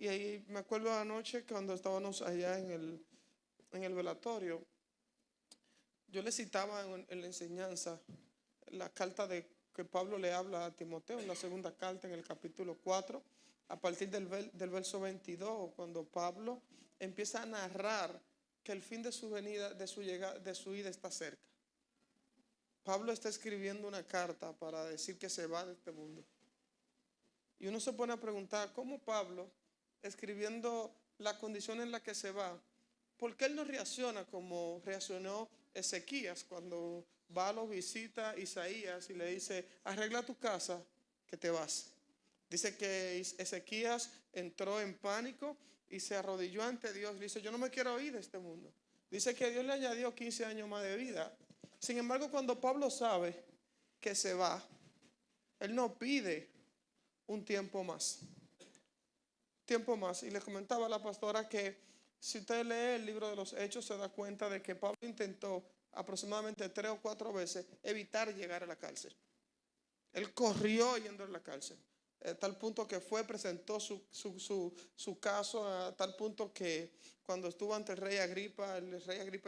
Y ahí me acuerdo anoche cuando estábamos allá en el velatorio, yo le citaba en la enseñanza la carta que Pablo le habla a Timoteo, en la segunda carta, en el capítulo 4, a partir del verso 22, cuando Pablo empieza a narrar que el fin de su venida, de su llegada, de su ida está cerca. Pablo está escribiendo una carta para decir que se va de este mundo. Y uno se pone a preguntar, ¿cómo Pablo, escribiendo la condición en la que se va, por qué él no reacciona como reaccionó Ezequías cuando va a lo visita Isaías y le dice, arregla tu casa que te vas? Dice que Ezequías entró en pánico y se arrodilló ante Dios. Dice, yo no me quiero ir de este mundo. Dice que Dios le añadió 15 años más de vida. Sin embargo, cuando Pablo sabe que se va, él no pide un tiempo más. Y le comentaba a la pastora que si usted lee el libro de los Hechos se da cuenta de que Pablo intentó aproximadamente 3 o 4 veces evitar llegar a la cárcel. Él corrió yendo a la cárcel, a tal punto que presentó su caso, a tal punto que cuando estuvo ante el rey Agripa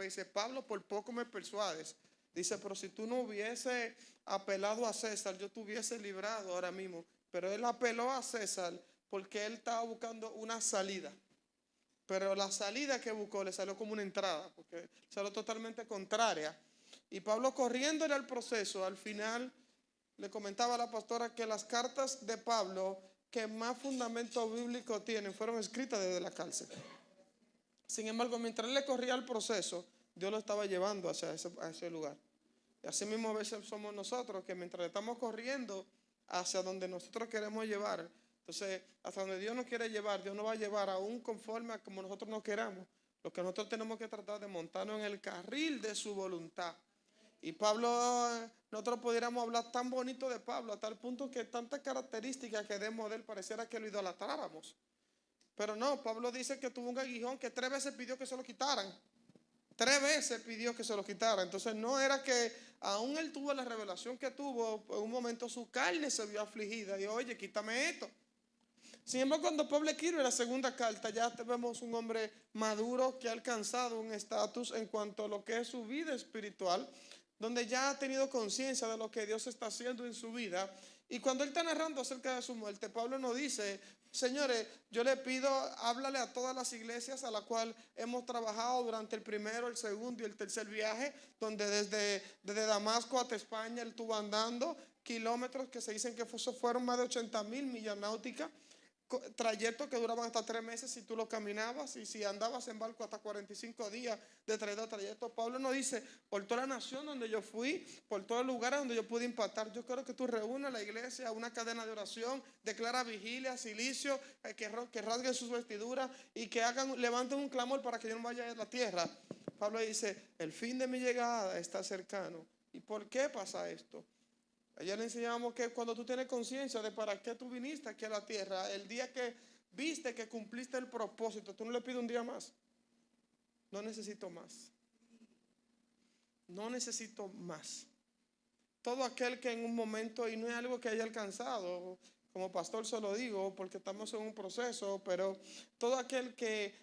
dice, Pablo, por poco me persuades. Dice, pero si tú no hubiese apelado a César, yo te hubiese librado ahora mismo. Pero él apeló a César porque él estaba buscando una salida. Pero la salida que buscó le salió como una entrada, porque salió totalmente contraria. Y Pablo, corriéndole al proceso, al final le comentaba a la pastora que las cartas de Pablo que más fundamento bíblico tienen fueron escritas desde la cárcel. Sin embargo, mientras él le corría el proceso, Dios lo estaba llevando hacia ese lugar. Y así mismo a veces somos nosotros, que mientras estamos corriendo hacia donde nosotros queremos llevar, entonces hasta donde Dios nos quiere llevar, Dios nos va a llevar aún conforme a como nosotros nos queramos. Lo que nosotros tenemos que tratar de montarnos en el carril de su voluntad. Y Pablo, nosotros pudiéramos hablar tan bonito de Pablo, a tal punto que tantas características que demos de él pareciera que lo idolatráramos. Pero no, Pablo dice que tuvo un aguijón que 3 veces pidió que se lo quitaran. 3 veces pidió que se lo quitara. Entonces no era que aún él tuvo la revelación que tuvo, en un momento su carne se vio afligida. Y oye, quítame esto. Sin embargo, cuando Pablo escribe la segunda carta, ya vemos un hombre maduro que ha alcanzado un estatus en cuanto a lo que es su vida espiritual, donde ya ha tenido conciencia de lo que Dios está haciendo en su vida. Y cuando él está narrando acerca de su muerte, Pablo nos dice, señores, yo le pido, háblale a todas las iglesias a las cuales hemos trabajado durante el primero, el segundo y el tercer viaje, donde desde Damasco hasta España él estuvo andando kilómetros que se dicen que fueron más de 80,000 millas náuticas. Trayectos que duraban hasta 3 meses si tú lo caminabas, y si andabas en barco hasta 45 días de trayecto. Pablo nos dice, por toda la nación donde yo fui, por todos los lugares donde yo pude impactar, yo quiero que tú reúnas a la iglesia a una cadena de oración, declara vigilia, silicio, que rasguen sus vestiduras y que levanten un clamor para que yo no vaya a la tierra. Pablo dice, el fin de mi llegada está cercano. ¿Y por qué pasa esto? Ayer le enseñamos que cuando tú tienes conciencia de para qué tú viniste aquí a la tierra, el día que viste que cumpliste el propósito, tú no le pides un día más. No necesito más. No necesito más. Todo aquel que en un momento, y no es algo que haya alcanzado, como pastor se lo digo, porque estamos en un proceso, pero todo aquel que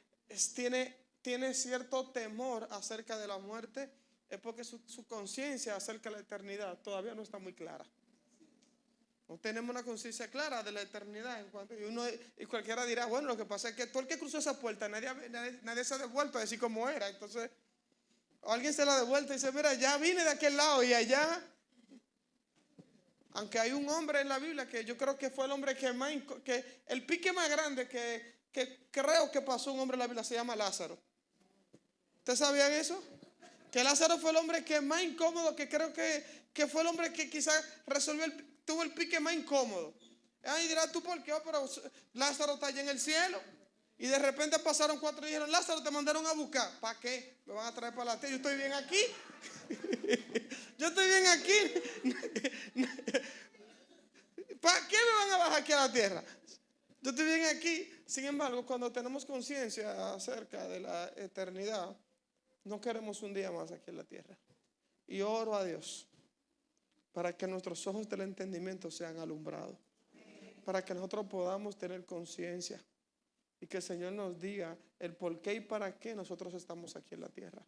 tiene cierto temor acerca de la muerte, es porque su conciencia acerca de la eternidad todavía no está muy clara. No tenemos una conciencia clara de la eternidad. Y cualquiera dirá, bueno, lo que pasa es que todo el que cruzó esa puerta, nadie se ha devuelto a decir cómo era. Entonces, alguien se la devuelve y dice, mira, ya vine de aquel lado y allá. Aunque hay un hombre en la Biblia que yo creo que fue el hombre que el pique más grande que creo que pasó un hombre en la Biblia se llama Lázaro. ¿Ustedes sabían eso? Que Lázaro fue el hombre que más incómodo, que creo que fue el hombre que quizás tuvo el pique más incómodo. Ahí dirás tú, ¿por qué? Pero Lázaro está allá en el cielo. Y de repente pasaron 4 días y dijeron, Lázaro, te mandaron a buscar. ¿Para qué? Me van a traer para la tierra. Yo estoy bien aquí. Yo estoy bien aquí. ¿Para qué me van a bajar aquí a la tierra? Yo estoy bien aquí. Sin embargo, cuando tenemos conciencia acerca de la eternidad, no queremos un día más aquí en la tierra. Y oro a Dios para que nuestros ojos del entendimiento sean alumbrados, para que nosotros podamos tener conciencia y que el Señor nos diga el por qué y para qué nosotros estamos aquí en la tierra.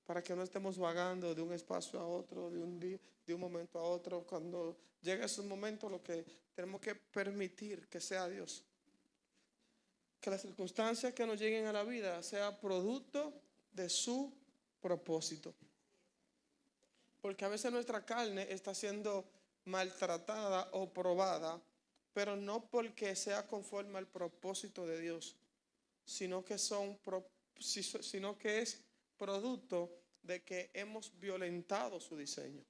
Para que no estemos vagando de un espacio a otro, de un día, de un momento a otro. Cuando llegue ese momento, lo que tenemos que permitir que sea Dios. Que las circunstancias que nos lleguen a la vida sea producto de su propósito. Porque a veces nuestra carne está siendo maltratada o probada, pero no porque sea conforme al propósito de Dios, sino que es producto de que hemos violentado su diseño.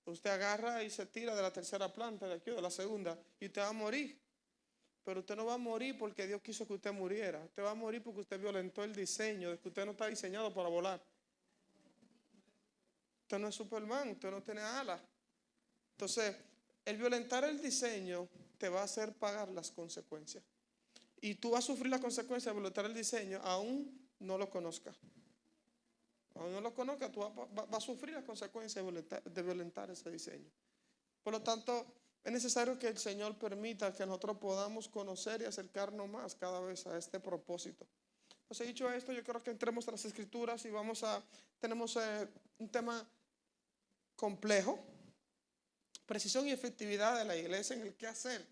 Usted agarra y se tira de la tercera planta, de aquí o de la segunda, y usted va a morir. Pero usted no va a morir porque Dios quiso que usted muriera. Usted va a morir porque usted violentó el diseño, de que usted no está diseñado para volar. Usted no es Superman, usted no tiene alas. Entonces, el violentar el diseño te va a hacer pagar las consecuencias. Y tú vas a sufrir las consecuencias de violentar el diseño, aún no lo conozcas. Aún no lo conozcas, tú vas a sufrir las consecuencias de violentar ese diseño. Por lo tanto, es necesario que el Señor permita que nosotros podamos conocer y acercarnos más cada vez a este propósito. Pues dicho esto, yo creo que entremos a las Escrituras y tenemos un tema complejo, precisión y efectividad de la iglesia en el qué hacer.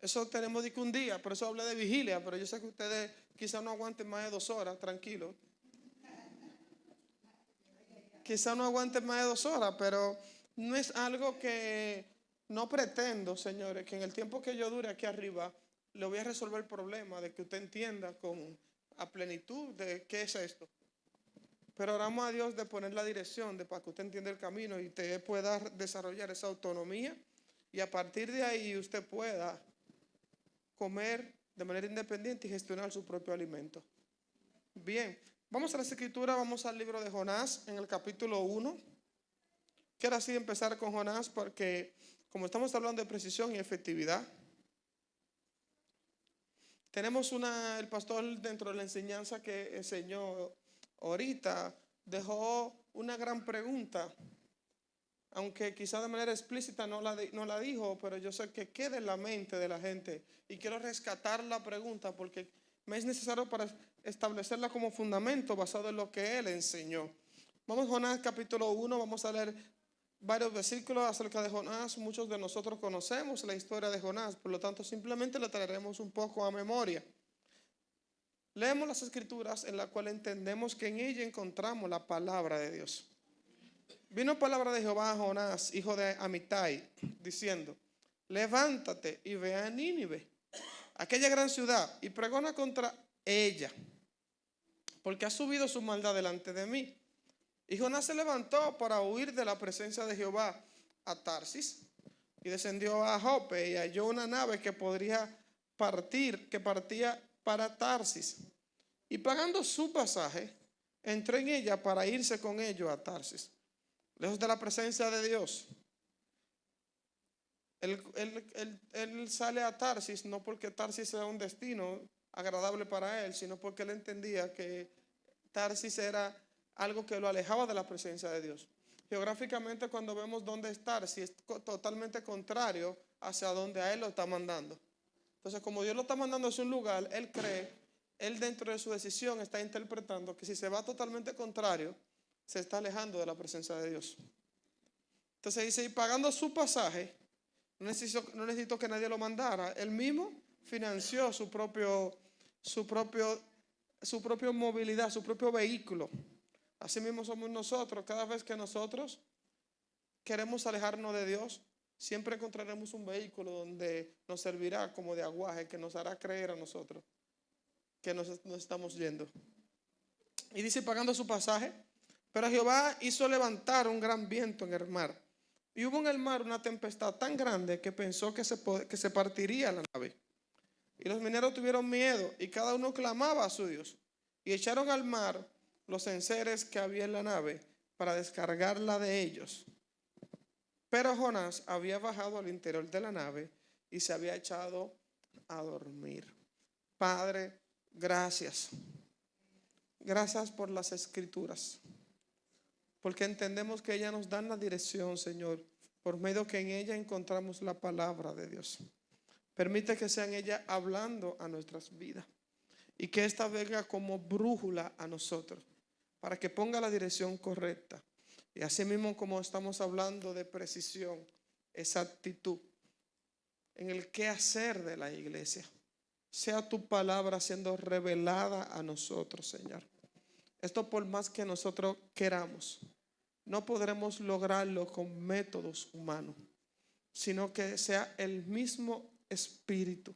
Eso tenemos de que un día, por eso hablé de vigilia, pero yo sé que ustedes quizás no aguanten más de 2 horas, tranquilos. Quizás no aguanten más de 2 horas, pero no es algo que no pretendo, señores, que en el tiempo que yo dure aquí arriba, le voy a resolver el problema de que usted entienda a plenitud de qué es esto. Pero oramos a Dios de poner la dirección, para que usted entienda el camino y usted pueda desarrollar esa autonomía y a partir de ahí usted pueda comer de manera independiente y gestionar su propio alimento. Bien, vamos a las Escrituras, vamos al libro de Jonás en el capítulo 1. Quiero así empezar con Jonás porque como estamos hablando de precisión y efectividad, tenemos el pastor dentro de la enseñanza que enseñó ahorita, dejó una gran pregunta, aunque quizá de manera explícita no la dijo, pero yo sé que queda en la mente de la gente y quiero rescatar la pregunta porque me es necesario para establecerla como fundamento basado en lo que él enseñó. Vamos a Jonás capítulo 1, vamos a leer varios versículos acerca de Jonás. Muchos de nosotros conocemos la historia de Jonás, por lo tanto simplemente la traeremos un poco a memoria. Leemos las Escrituras en la cual entendemos que en ella encontramos la palabra de Dios. Vino palabra de Jehová a Jonás, hijo de Amitai, diciendo: levántate y ve a Nínive, aquella gran ciudad, y pregona contra ella, porque ha subido su maldad delante de mí. Y Jonás se levantó para huir de la presencia de Jehová a Tarsis, y descendió a Jope y halló una nave que partía para Tarsis. Y pagando su pasaje, entró en ella para irse con ellos a Tarsis, lejos de la presencia de Dios. Él sale a Tarsis no porque Tarsis sea un destino agradable para él, sino porque él entendía que Tarsis era algo que lo alejaba de la presencia de Dios. Geográficamente, cuando vemos dónde es Tarsis, es totalmente contrario hacia donde a él lo está mandando. Entonces, como Dios lo está mandando hacia un lugar, él dentro de su decisión está interpretando que si se va totalmente contrario, se está alejando de la presencia de Dios. Entonces dice, y pagando su pasaje, no necesitó que nadie lo mandara, él mismo financió su propia movilidad, su propio vehículo. Así mismo somos nosotros. Cada vez que nosotros queremos alejarnos de Dios, siempre encontraremos un vehículo donde nos servirá como de aguaje, que nos hará creer a nosotros que nos estamos yendo. Y dice, pagando su pasaje, pero Jehová hizo levantar un gran viento en el mar. Y hubo en el mar una tempestad tan grande que pensó que se partiría la nave. Y los mineros tuvieron miedo y cada uno clamaba a su Dios. Y echaron al mar los enseres que había en la nave para descargarla de ellos. Pero Jonás había bajado al interior de la nave y se había echado a dormir. Padre, gracias. Gracias por las Escrituras, porque entendemos que ellas nos dan la dirección, Señor, por medio que en ella encontramos la palabra de Dios. Permite que sean ellas hablando a nuestras vidas y que esta venga como brújula a nosotros para que ponga la dirección correcta. Y así mismo, como estamos hablando de precisión, exactitud en el qué hacer de la iglesia, sea tu palabra siendo revelada a nosotros, Señor. Esto, por más que nosotros queramos, no podremos lograrlo con métodos humanos, sino que sea el mismo Espíritu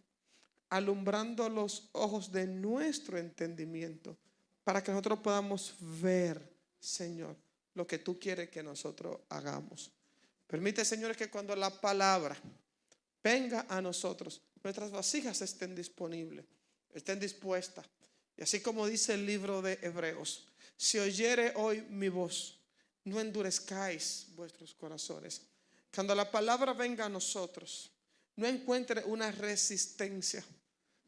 alumbrando los ojos de nuestro entendimiento para que nosotros podamos ver, Señor, lo que tú quieres que nosotros hagamos. Permite, Señor, que cuando la palabra venga a nosotros, nuestras vasijas estén disponibles, estén dispuestas. Y así como dice el libro de Hebreos, si oyere hoy mi voz, no endurezcáis vuestros corazones. Cuando la palabra venga a nosotros, no encuentre una resistencia,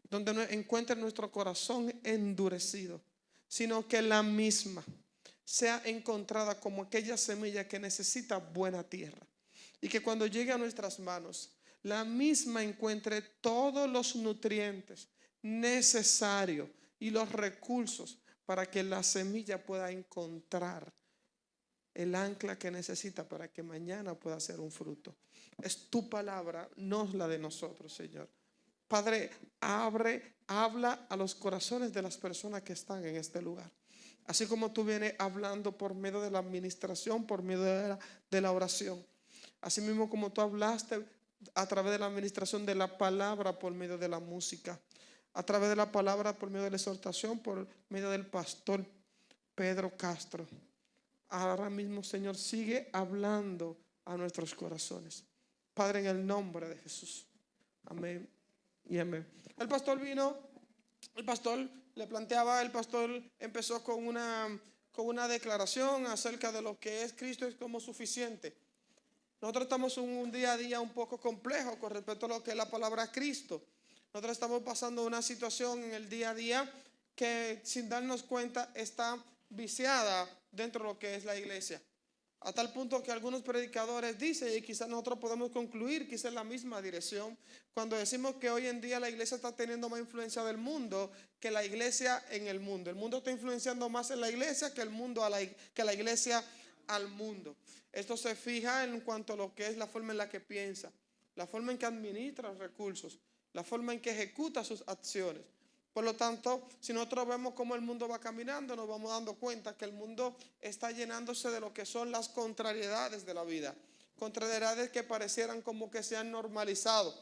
donde no encuentre nuestro corazón endurecido, sino que la misma sea encontrada como aquella semilla que necesita buena tierra. Y que cuando llegue a nuestras manos, la misma encuentre todos los nutrientes necesarios y los recursos para que la semilla pueda encontrar el ancla que necesita para que mañana pueda ser un fruto. Es tu palabra, no es la de nosotros, Señor. Padre, habla a los corazones de las personas que están en este lugar. Así como tú vienes hablando por medio de la administración, por medio de la oración. Así mismo como tú hablaste a través de la administración de la palabra por medio de la música. A través de la palabra por medio de la exhortación, por medio del pastor Pedro Castro. Ahora mismo, Señor, sigue hablando a nuestros corazones. Padre, en el nombre de Jesús. Amén y amén. El pastor empezó con una declaración acerca de lo que es Cristo es como suficiente. Nosotros estamos en un día a día un poco complejo con respecto a lo que es la palabra Cristo. Nosotros estamos pasando una situación en el día a día que sin darnos cuenta está viciada dentro de lo que es la iglesia. A tal punto que algunos predicadores dicen, y quizás nosotros podemos concluir que es en la misma dirección, cuando decimos que hoy en día la iglesia está teniendo más influencia del mundo que la iglesia en el mundo. El mundo está influenciando más en la iglesia que el mundo que la iglesia al mundo. Esto se fija en cuanto a lo que es la forma en la que piensa, la forma en que administra los recursos, la forma en que ejecuta sus acciones. Por lo tanto, si nosotros vemos cómo el mundo va caminando, nos vamos dando cuenta que el mundo está llenándose de lo que son las contrariedades de la vida. Contrariedades que parecieran como que se han normalizado.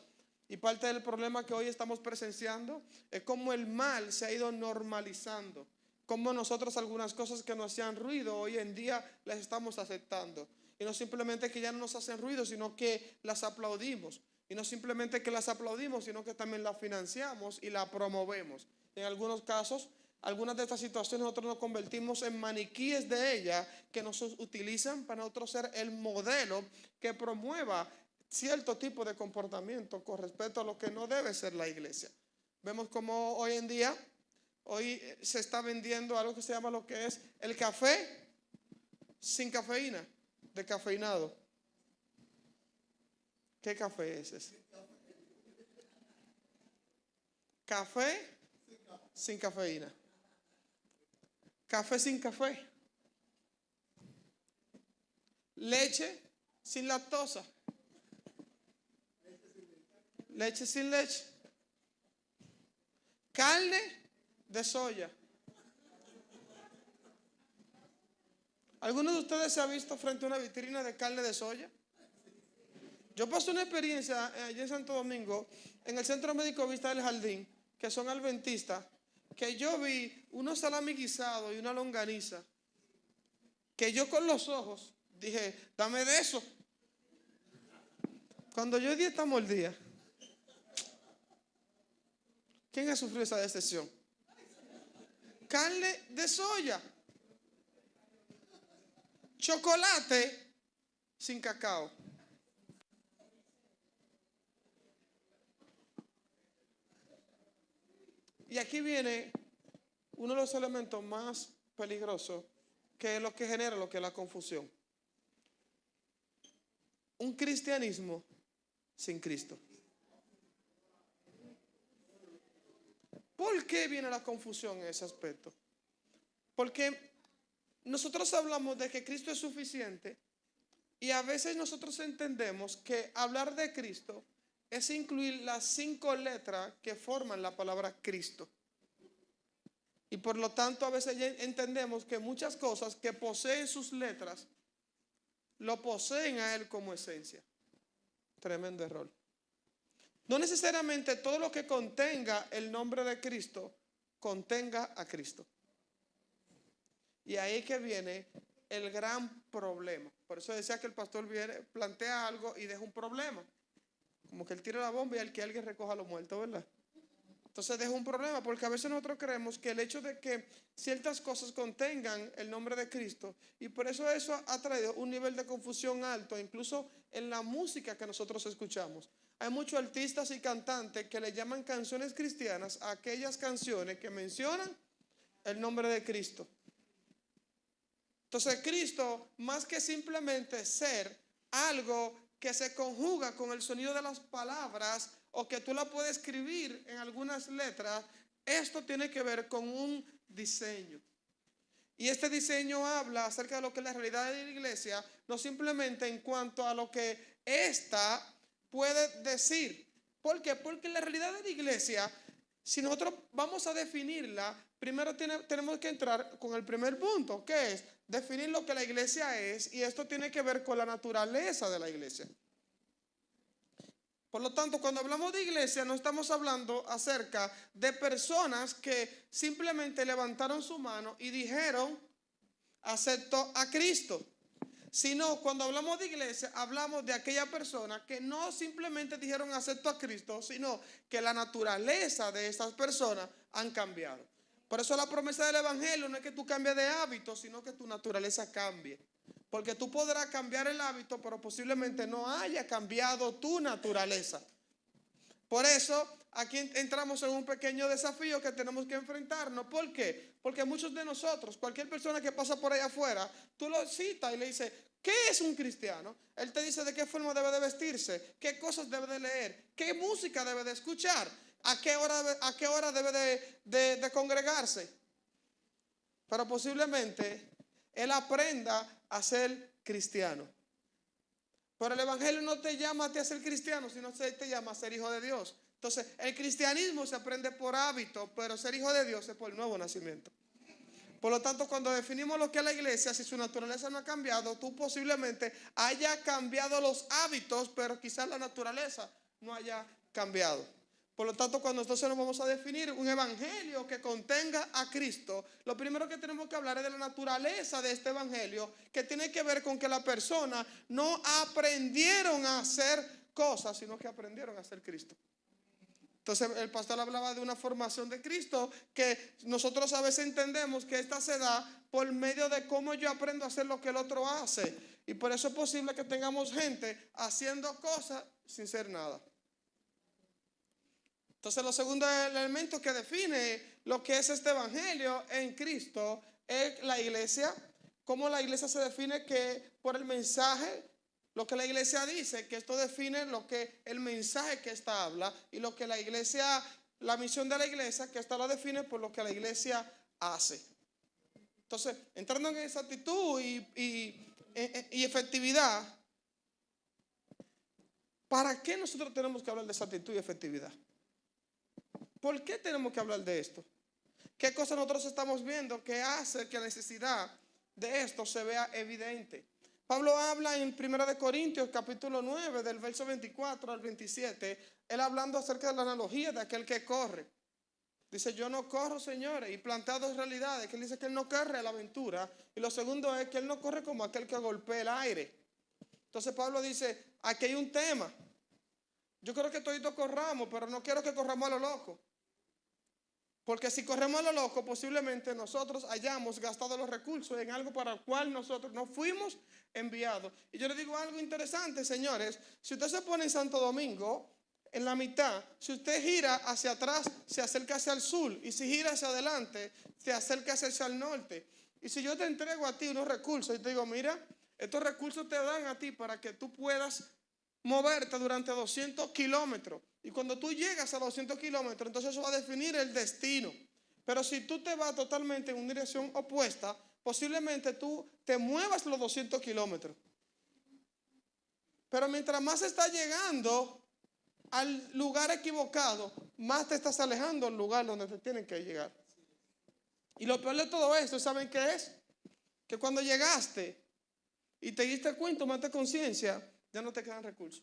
Y parte del problema que hoy estamos presenciando es cómo el mal se ha ido normalizando. Cómo nosotros algunas cosas que nos hacían ruido hoy en día las estamos aceptando. Y no simplemente que ya no nos hacen ruido, sino que las aplaudimos. Y no simplemente que las aplaudimos, sino que también las financiamos y la promovemos. En algunos casos, algunas de estas situaciones nosotros nos convertimos en maniquíes de ellas que nos utilizan para nosotros ser el modelo que promueva cierto tipo de comportamiento con respecto a lo que no debe ser la iglesia. Vemos como hoy en día, hoy se está vendiendo algo que se llama lo que es el café sin cafeína, descafeinado. ¿Qué café es ese? Café sin cafeína. Café sin café. Leche sin lactosa. Leche sin leche. Carne de soya. ¿Alguno de ustedes se ha visto frente a una vitrina de carne de soya? Yo pasé una experiencia allí en Santo Domingo, en el Centro Médico Vista del Jardín, que son adventistas, que yo vi unos salami guisados y una longaniza, que yo con los ojos dije, dame de eso. Cuando yo di esta mordida, ¿quién ha sufrido esa decepción? Carne de soya, chocolate sin cacao. Y aquí viene uno de los elementos más peligrosos, que es lo que genera lo que es la confusión. Un cristianismo sin Cristo. ¿Por qué viene la confusión en ese aspecto? Porque nosotros hablamos de que Cristo es suficiente y a veces nosotros entendemos que hablar de Cristo es incluir las 5 letras que forman la palabra Cristo. Y por lo tanto a veces entendemos que muchas cosas que poseen sus letras lo poseen a Él como esencia. Tremendo error. No necesariamente todo lo que contenga el nombre de Cristo contenga a Cristo. Y ahí que viene el gran problema. Por eso decía que el pastor plantea algo y deja un problema. Como que él tira la bomba y al que alguien recoja a los muertos, ¿verdad? Entonces deja un problema, porque a veces nosotros creemos que el hecho de que ciertas cosas contengan el nombre de Cristo, y por eso ha traído un nivel de confusión alto, incluso en la música que nosotros escuchamos. Hay muchos artistas y cantantes que le llaman canciones cristianas a aquellas canciones que mencionan el nombre de Cristo. Entonces Cristo, más que simplemente ser algo que se conjuga con el sonido de las palabras o que tú la puedes escribir en algunas letras, esto tiene que ver con un diseño. Y este diseño habla acerca de lo que es la realidad de la iglesia, no simplemente en cuanto a lo que ésta puede decir. ¿Por qué? Porque la realidad de la iglesia, si nosotros vamos a definirla, primero tenemos que entrar con el primer punto, que es definir lo que la iglesia es, y esto tiene que ver con la naturaleza de la iglesia. Por lo tanto, cuando hablamos de iglesia, no estamos hablando acerca de personas que simplemente levantaron su mano y dijeron, acepto a Cristo. Sino, cuando hablamos de iglesia, hablamos de aquella persona que no simplemente dijeron acepto a Cristo, sino que la naturaleza de esas personas han cambiado. Por eso la promesa del evangelio no es que tú cambies de hábito, sino que tu naturaleza cambie. Porque tú podrás cambiar el hábito, pero posiblemente no haya cambiado tu naturaleza. Por eso aquí entramos en un pequeño desafío que tenemos que enfrentarnos. ¿Por qué? Porque muchos de nosotros, cualquier persona que pasa por ahí afuera, tú lo citas y le dices, ¿qué es un cristiano? Él te dice de qué forma debe de vestirse, qué cosas debe de leer, qué música debe de escuchar, a qué hora debe de congregarse. Pero posiblemente él aprenda a ser cristiano. Pero el evangelio no te llama a ti a ser cristiano, sino te llama a ser hijo de Dios. Entonces, el cristianismo se aprende por hábito, pero ser hijo de Dios es por nuevo nacimiento. Por lo tanto, cuando definimos lo que es la iglesia, si su naturaleza no ha cambiado, tú posiblemente haya cambiado los hábitos, pero quizás la naturaleza no haya cambiado. Por lo tanto, cuando entonces nos vamos a definir un evangelio que contenga a Cristo, lo primero que tenemos que hablar es de la naturaleza de este evangelio, que tiene que ver con que la persona no aprendieron a hacer cosas, sino que aprendieron a ser Cristo. Entonces el pastor hablaba de una formación de Cristo que nosotros a veces entendemos que esta se da por medio de cómo yo aprendo a hacer lo que el otro hace. Y por eso es posible que tengamos gente haciendo cosas sin ser nada. Entonces, lo segundo elemento que define lo que es este evangelio en Cristo es la iglesia. Cómo la iglesia se define que por el mensaje, lo que la iglesia dice, que esto define lo que el mensaje que esta habla y lo que la iglesia, la misión de la iglesia, que esta la define por lo que la iglesia hace. Entonces, entrando en esa actitud y efectividad, ¿para qué nosotros tenemos que hablar de esa actitud y efectividad? ¿Por qué tenemos que hablar de esto? ¿Qué cosas nosotros estamos viendo que hace que la necesidad de esto se vea evidente? Pablo habla en 1 Corintios capítulo 9 del verso 24 al 27, él hablando acerca de la analogía de aquel que corre. Dice, yo no corro, señores, y plantea dos realidades, que él dice que él no corre a la aventura, y lo segundo es que él no corre como aquel que golpea el aire. Entonces Pablo dice, aquí hay un tema. Yo creo que toditos corramos, pero no quiero que corramos a lo loco. Porque si corremos a lo loco, posiblemente nosotros hayamos gastado los recursos en algo para el cual nosotros no fuimos enviados. Y yo les digo algo interesante, señores. Si usted se pone en Santo Domingo, en la mitad, si usted gira hacia atrás, se acerca hacia el sur. Y si gira hacia adelante, se acerca hacia el norte. Y si yo te entrego a ti unos recursos y te digo, mira, estos recursos te dan a ti para que tú puedas moverte durante 200 kilómetros. Y cuando tú llegas a los 200 kilómetros, entonces eso va a definir el destino. Pero si tú te vas totalmente en una dirección opuesta, posiblemente tú te muevas los 200 kilómetros. Pero mientras más estás llegando al lugar equivocado, más te estás alejando del lugar donde te tienen que llegar. Y lo peor de todo esto, ¿saben qué es? Que cuando llegaste y te diste cuenta, tomaste conciencia, ya no te quedan recursos.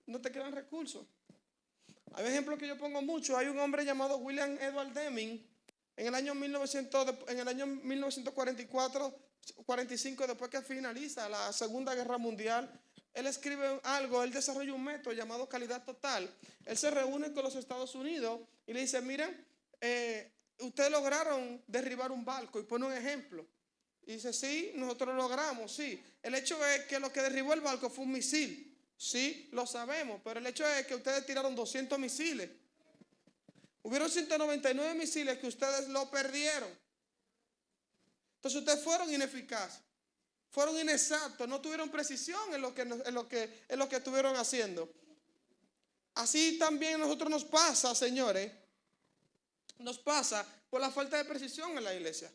No te quedan recursos. Hay un ejemplo que yo pongo mucho. Hay un hombre llamado William Edward Deming. En el año 1944-45, después que finaliza la Segunda Guerra Mundial, él escribe algo, él desarrolla un método llamado calidad total. Él se reúne con los Estados Unidos y le dice, miren, ustedes lograron derribar un barco, y pone un ejemplo. Y dice, sí, nosotros lo logramos, sí. El hecho es que lo que derribó el barco fue un misil. Sí, lo sabemos, pero el hecho es que ustedes tiraron 200 misiles. Hubieron 199 misiles que ustedes lo perdieron. Entonces ustedes fueron ineficaces, fueron inexactos, no tuvieron precisión en lo que estuvieron haciendo. Así también a nosotros nos pasa, señores, nos pasa por la falta de precisión en la iglesia.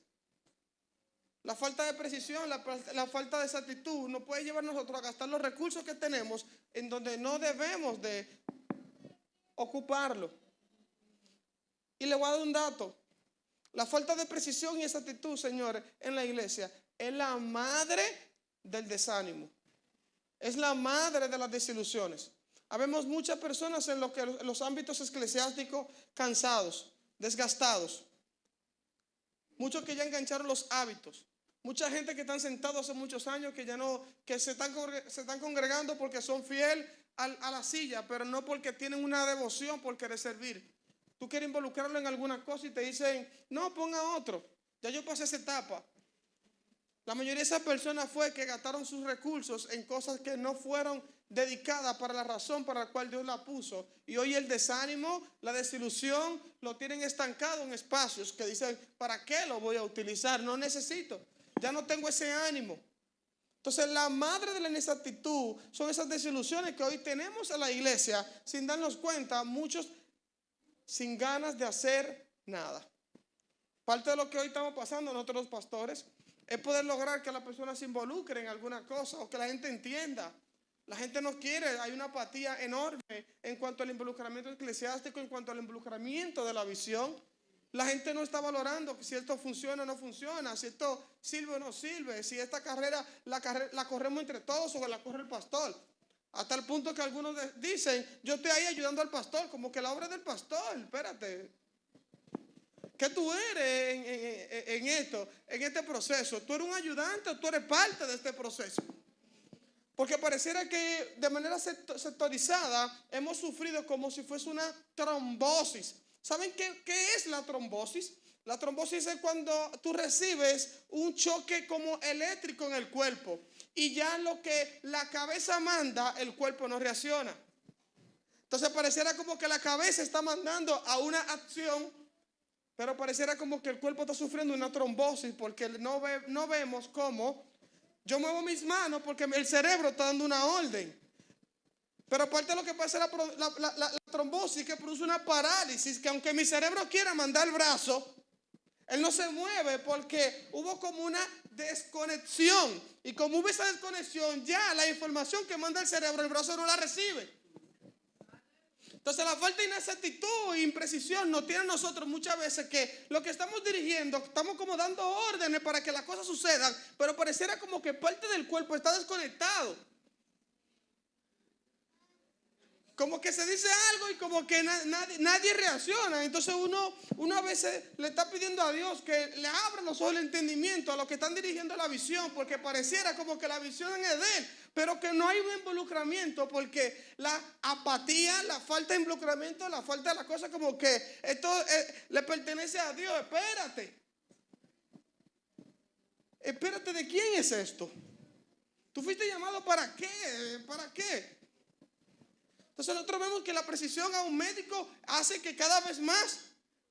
La falta de precisión, la falta de exactitud nos puede llevar a nosotros a gastar los recursos que tenemos en donde no debemos de ocuparlo. Y le voy a dar un dato. La falta de precisión y exactitud, señores, en la iglesia es la madre del desánimo. Es la madre de las desilusiones. Habemos muchas personas en los ámbitos eclesiásticos cansados, desgastados. Muchos que ya engancharon los hábitos. Mucha gente que están sentados hace muchos años que se están congregando porque son fieles a la silla, pero no porque tienen una devoción por querer servir. Tú quieres involucrarlo en alguna cosa y te dicen, no, ponga otro. Ya yo pasé esa etapa. La mayoría de esas personas fue que gastaron sus recursos en cosas que no fueron dedicadas para la razón para la cual Dios la puso. Y hoy el desánimo, la desilusión, lo tienen estancado en espacios que dicen, ¿para qué lo voy a utilizar? No necesito. Ya no tengo ese ánimo. Entonces la madre de la inexactitud son esas desilusiones que hoy tenemos en la iglesia sin darnos cuenta, muchos sin ganas de hacer nada. Parte de lo que hoy estamos pasando nosotros los pastores es poder lograr que las personas se involucren en alguna cosa o que la gente entienda. La gente no quiere, hay una apatía enorme en cuanto al involucramiento eclesiástico, en cuanto al involucramiento de la visión. La gente no está valorando si esto funciona o no funciona, si esto sirve o no sirve, si esta carrera la corremos entre todos o la corre el pastor. Hasta el punto que algunos dicen, yo estoy ahí ayudando al pastor, como que la obra es del pastor. Espérate, ¿qué tú eres en este proceso? ¿Tú eres un ayudante o tú eres parte de este proceso? Porque pareciera que de manera sectorizada hemos sufrido como si fuese una trombosis. ¿Saben qué es la trombosis? La trombosis es cuando tú recibes un choque como eléctrico en el cuerpo y ya lo que la cabeza manda, el cuerpo no reacciona. Entonces pareciera como que la cabeza está mandando a una acción, pero pareciera como que el cuerpo está sufriendo una trombosis porque no vemos cómo yo muevo mis manos porque el cerebro está dando una orden. Pero aparte de lo que pasa la trombosis que produce una parálisis, que aunque mi cerebro quiera mandar el brazo, él no se mueve porque hubo como una desconexión. Y como hubo esa desconexión, ya la información que manda el cerebro, el brazo no la recibe. Entonces la falta de inexactitud e imprecisión nos tiene a nosotros muchas veces que lo que estamos dirigiendo, estamos como dando órdenes para que las cosas sucedan, pero pareciera como que parte del cuerpo está desconectado. Como que se dice algo y como que nadie reacciona. Entonces uno a veces le está pidiendo a Dios que le abra los ojos del entendimiento a los que están dirigiendo la visión, porque pareciera como que la visión es de Él, pero que no hay un involucramiento, porque la apatía, la falta de involucramiento, la falta de las cosas, como que esto le pertenece a Dios. Espérate, ¿de quién es esto? ¿Tú fuiste llamado para qué? ¿Para qué? Entonces nosotros vemos que la precisión a un médico hace que cada vez más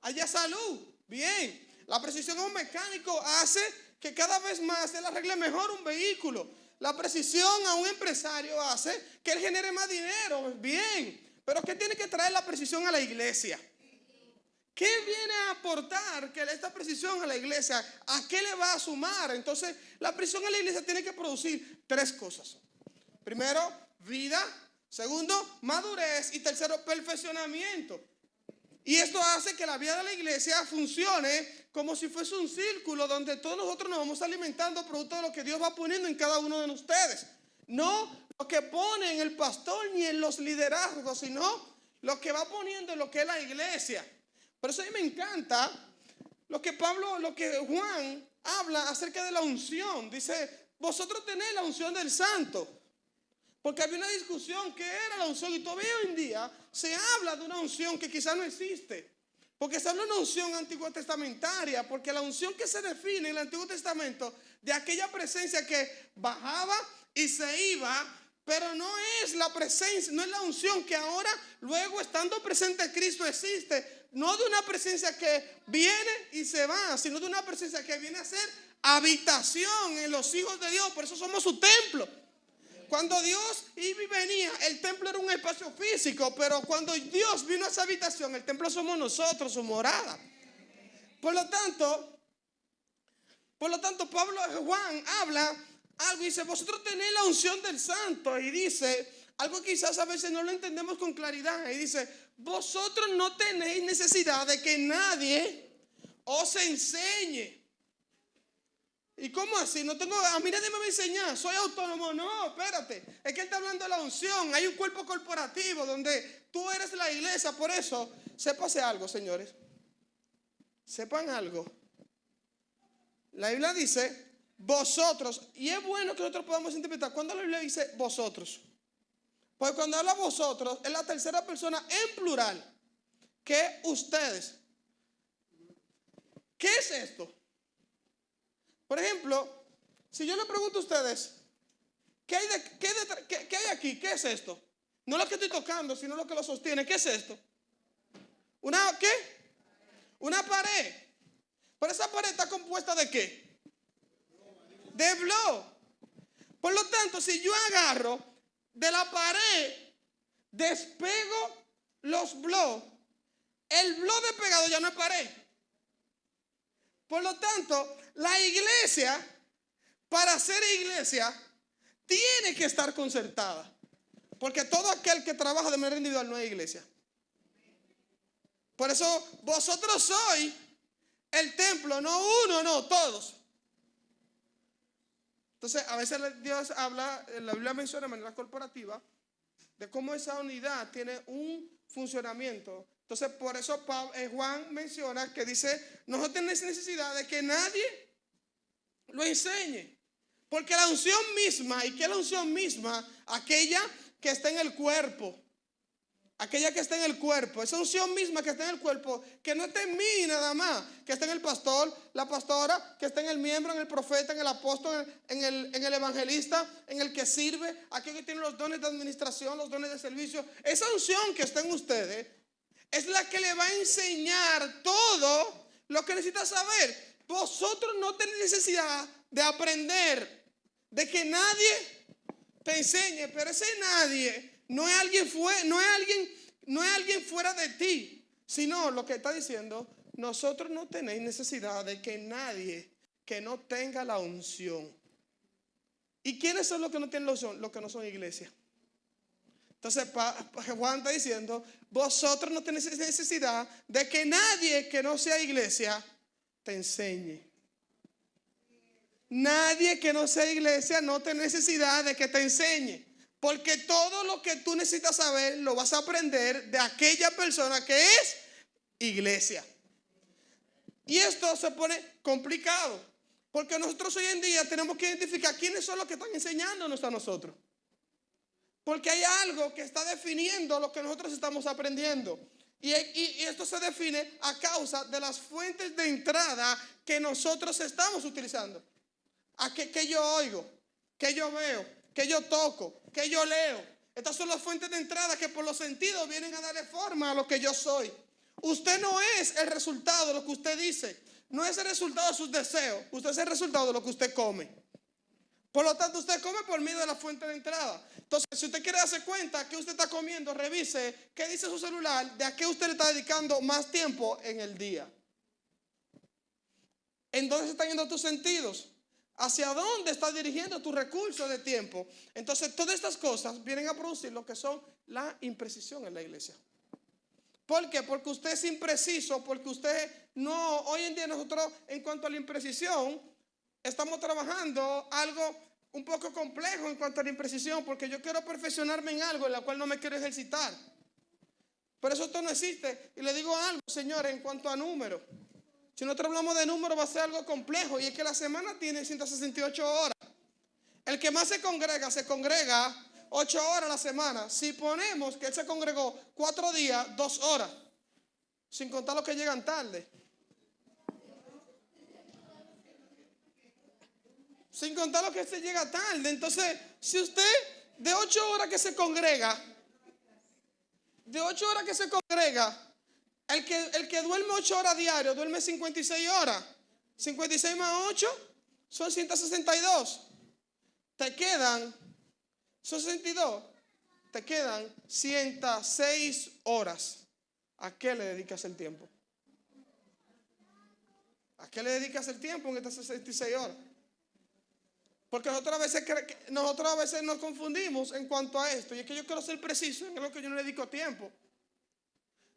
haya salud. Bien. La precisión a un mecánico hace que cada vez más él arregle mejor un vehículo. la precisión a un empresario hace que él genere más dinero, bien, pero ¿qué tiene que traer la precisión a la iglesia? ¿Qué viene a aportar que esta precisión a la iglesia? ¿A qué le va a sumar? Entonces, la precisión a la iglesia tiene que producir tres cosas. Primero, vida. Segundo, madurez. Y tercero, perfeccionamiento. Y esto hace que la vida de la iglesia funcione como si fuese un círculo donde todos nosotros nos vamos alimentando producto de lo que Dios va poniendo en cada uno de ustedes. No lo que pone en el pastor ni en los liderazgos, sino lo que va poniendo en lo que es la iglesia. Por eso a mí me encanta lo que Juan habla acerca de la unción. Dice, vosotros tenéis la unción del santo. Porque había una discusión que era la unción, y todavía hoy en día se habla de una unción que quizás no existe. Porque se habla de una unción antiguo testamentaria, porque la unción que se define en el Antiguo Testamento, de aquella presencia que bajaba y se iba, pero no es la presencia, no es la unción que ahora, luego estando presente Cristo, existe. No de una presencia que viene y se va, sino de una presencia que viene a ser habitación en los hijos de Dios. Por eso somos su templo. Cuando Dios iba y venía, el templo era un espacio físico, pero cuando Dios vino a esa habitación, el templo somos nosotros, su morada. Por lo tanto, Juan habla algo y dice, vosotros tenéis la unción del santo, y dice algo que quizás a veces no lo entendemos con claridad, y dice, vosotros no tenéis necesidad de que nadie os enseñe. ¿Y cómo así? A mí nadie me va a enseñar, soy autónomo. No, espérate, es que él está hablando de la unción. Hay un cuerpo corporativo donde tú eres la iglesia. Por eso, sépase algo, señores. Sepan algo. La Biblia dice vosotros, y es bueno que nosotros podamos interpretar cuando la Biblia dice vosotros. Porque cuando habla vosotros, es la tercera persona en plural, que ustedes. ¿Qué es esto? Por ejemplo, si yo le pregunto a ustedes, ¿qué hay aquí? ¿Qué es esto? No lo que estoy tocando, sino lo que lo sostiene. ¿Qué es esto? ¿Una qué? Una pared. Pero esa pared está compuesta ¿de qué? De bloques. Por lo tanto, si yo agarro de la pared, despego los bloques, el bloque despegado ya no es pared. Por lo tanto, la iglesia, para ser iglesia, tiene que estar concertada. Porque todo aquel que trabaja de manera individual no es iglesia. Por eso vosotros sois el templo, no uno, no, todos. Entonces, a veces Dios habla, la Biblia menciona de manera corporativa, de cómo esa unidad tiene un funcionamiento. Entonces, por eso Juan menciona que dice, no tenés necesidad de que nadie lo enseñe. Porque la unción misma, ¿y qué es la unción misma? Aquella que está en el cuerpo. Aquella que está en el cuerpo, esa unción misma que está en el cuerpo, que no está en mí nada más, que está en el pastor, la pastora, que está en el miembro, en el profeta, en el apóstol, en el evangelista, en el que sirve, aquel que tiene los dones de administración, los dones de servicio. Esa unción que está en ustedes es la que le va a enseñar todo lo que necesita saber. Vosotros no tenéis necesidad de aprender, de que nadie te enseñe, pero ese nadie no es alguien fuera de ti, sino lo que está diciendo, nosotros no tenéis necesidad de que nadie que no tenga la unción. ¿Y quiénes son los que no tienen la unción? Los que no son iglesia. Entonces Juan está diciendo, vosotros no tenéis necesidad de que nadie que no sea iglesia te enseñe. Nadie que no sea iglesia no tiene necesidad de que te enseñe. Porque todo lo que tú necesitas saber lo vas a aprender de aquella persona que es iglesia. Y esto se pone complicado, porque nosotros hoy en día tenemos que identificar quiénes son los que están enseñándonos a nosotros. Porque hay algo que está definiendo lo que nosotros estamos aprendiendo. Y esto se define a causa de las fuentes de entrada que nosotros estamos utilizando. Que yo oigo, que yo veo, que yo toco, que yo leo. Estas son las fuentes de entrada que por los sentidos vienen a darle forma a lo que yo soy. Usted no es el resultado de lo que usted dice. No es el resultado de sus deseos. Usted es el resultado de lo que usted come. Por lo tanto, usted come por medio de la fuente de entrada. Entonces, si usted quiere darse cuenta que usted está comiendo, revise qué dice su celular, de a qué usted le está dedicando más tiempo en el día. ¿En dónde se están yendo tus sentidos? ¿Hacia dónde estás dirigiendo tus recursos de tiempo? Entonces, todas estas cosas vienen a producir lo que son la imprecisión en la iglesia. ¿Por qué? Porque usted es impreciso, porque usted no, hoy en día nosotros en cuanto a la imprecisión, estamos trabajando algo un poco complejo en cuanto a la imprecisión, porque yo quiero perfeccionarme en algo en la cual no me quiero ejercitar. Por eso esto no existe. Y le digo algo, señores, en cuanto a números. Si nosotros hablamos de números va a ser algo complejo, y es que la semana tiene 168 horas. El que más se congrega 8 horas a la semana. Si ponemos que él se congregó 4 días, 2 horas, sin contar los que llegan tarde. Sin contar los que se llega tarde. Entonces, si usted de 8 horas que se congrega, el que duerme 8 horas diario, duerme 56 horas. 56 más 8 son 162. Te quedan, son 62. Te quedan 106 horas. ¿A qué le dedicas el tiempo? ¿A qué le dedicas el tiempo en estas 66 horas? Porque nosotros a veces nos confundimos en cuanto a esto. Y es que yo quiero ser preciso en lo que yo no le dedico tiempo.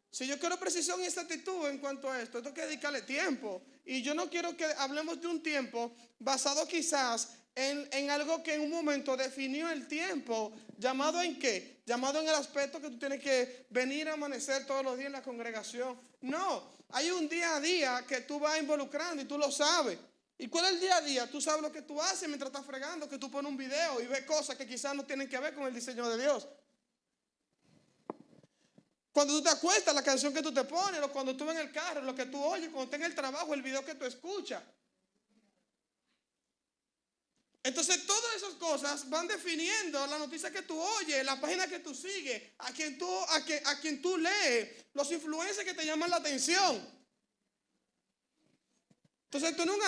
Si yo quiero precisión y exactitud en cuanto a esto, tengo que dedicarle tiempo. Y yo no quiero que hablemos de un tiempo basado quizás en algo que en un momento definió el tiempo. ¿Llamado en qué? Llamado en el aspecto que tú tienes que venir a amanecer todos los días en la congregación. No, hay un día a día que tú vas involucrando y tú lo sabes. ¿Y cuál es el día a día? Tú sabes lo que tú haces mientras estás fregando, que tú pones un video y ves cosas que quizás no tienen que ver con el diseño de Dios. Cuando tú te acuestas, la canción que tú te pones, o cuando tú vas en el carro, lo que tú oyes, cuando estás en el trabajo, el video que tú escuchas. Entonces, todas esas cosas van definiendo la noticia que tú oyes, la página que tú sigues, a quien tú lees, los influencers que te llaman la atención. Entonces, esto no es un